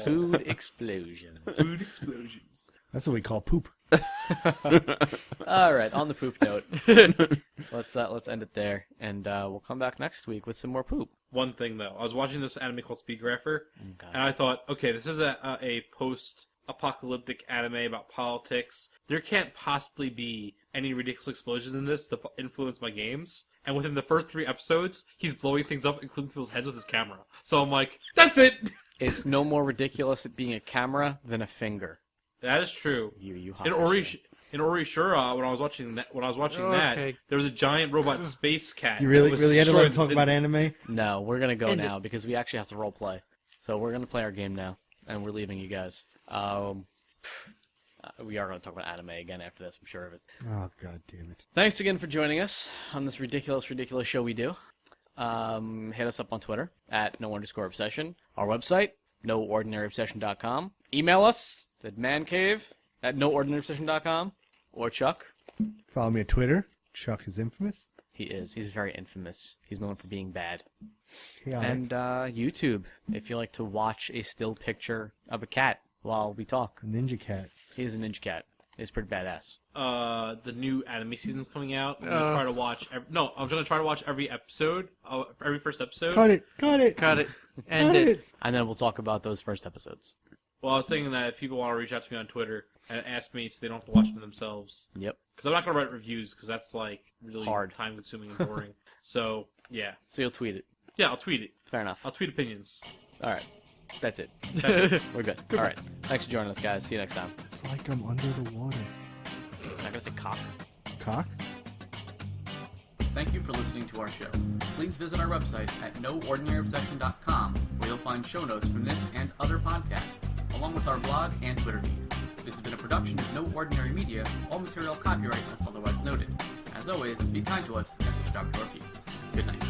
Food explosions. food explosions. That's what we call poop. All right, on the poop note, let's end it there, and we'll come back next week with some more poop. One thing though, I was watching this anime called Speedgrapher, God. and I thought, okay, this is a post-apocalyptic anime about politics. There can't possibly be any ridiculous explosions in this to influence my games. And within the first 3 episodes, he's blowing things up, including people's heads with his camera. So I'm like, that's it. It's no more ridiculous at being a camera than a finger. That is true. You In Ori Shura, when I was watching that, Okay. there was a giant robot space cat. You that really was had to let him destroying talk the about city. anime? No, we're gonna go And now because we actually have to role play. So we're gonna play our game now, and we're leaving you guys. We are gonna talk about anime again after this. I'm sure of it. Oh, god damn it. Thanks again for joining us on this ridiculous show we do. Hit us up on Twitter at @no_obsession. Our website, noordinaryobsession.com. Email us at mancave@noordinaryobsession.com. Or Chuck. Follow me at Twitter. Chuck is infamous. He is. He's very infamous. He's known for being bad. Chaotic. And YouTube, if you like to watch a still picture of a cat while we talk. Ninja cat. He's a ninja cat. He's pretty badass. The new anime season's coming out. I'm gonna try to watch. I'm gonna try to watch every episode, every first episode. Cut it. Cut it. Cut it. End Cut it. it. And then we'll talk about those first episodes. Well, I was thinking that if people want to reach out to me on Twitter and ask me so they don't have to watch them themselves, Yep. because I'm not gonna write reviews because that's like really Hard. time consuming and boring. So yeah, So you'll tweet it. yeah, I'll tweet it. Fair enough. I'll tweet opinions. All right. That's it. That's it. We're good. All right. Thanks for joining us, guys. See you next time. It's like I'm under the water. I'm not going to say cock. Cock? Thank you for listening to our show. Please visit our website at noordinaryobsession.com, where you'll find show notes from this and other podcasts, along with our blog and Twitter feed. This has been a production of No Ordinary Media, all material copyright unless otherwise noted. As always, be kind to us and subscribe to our feeds. Good night.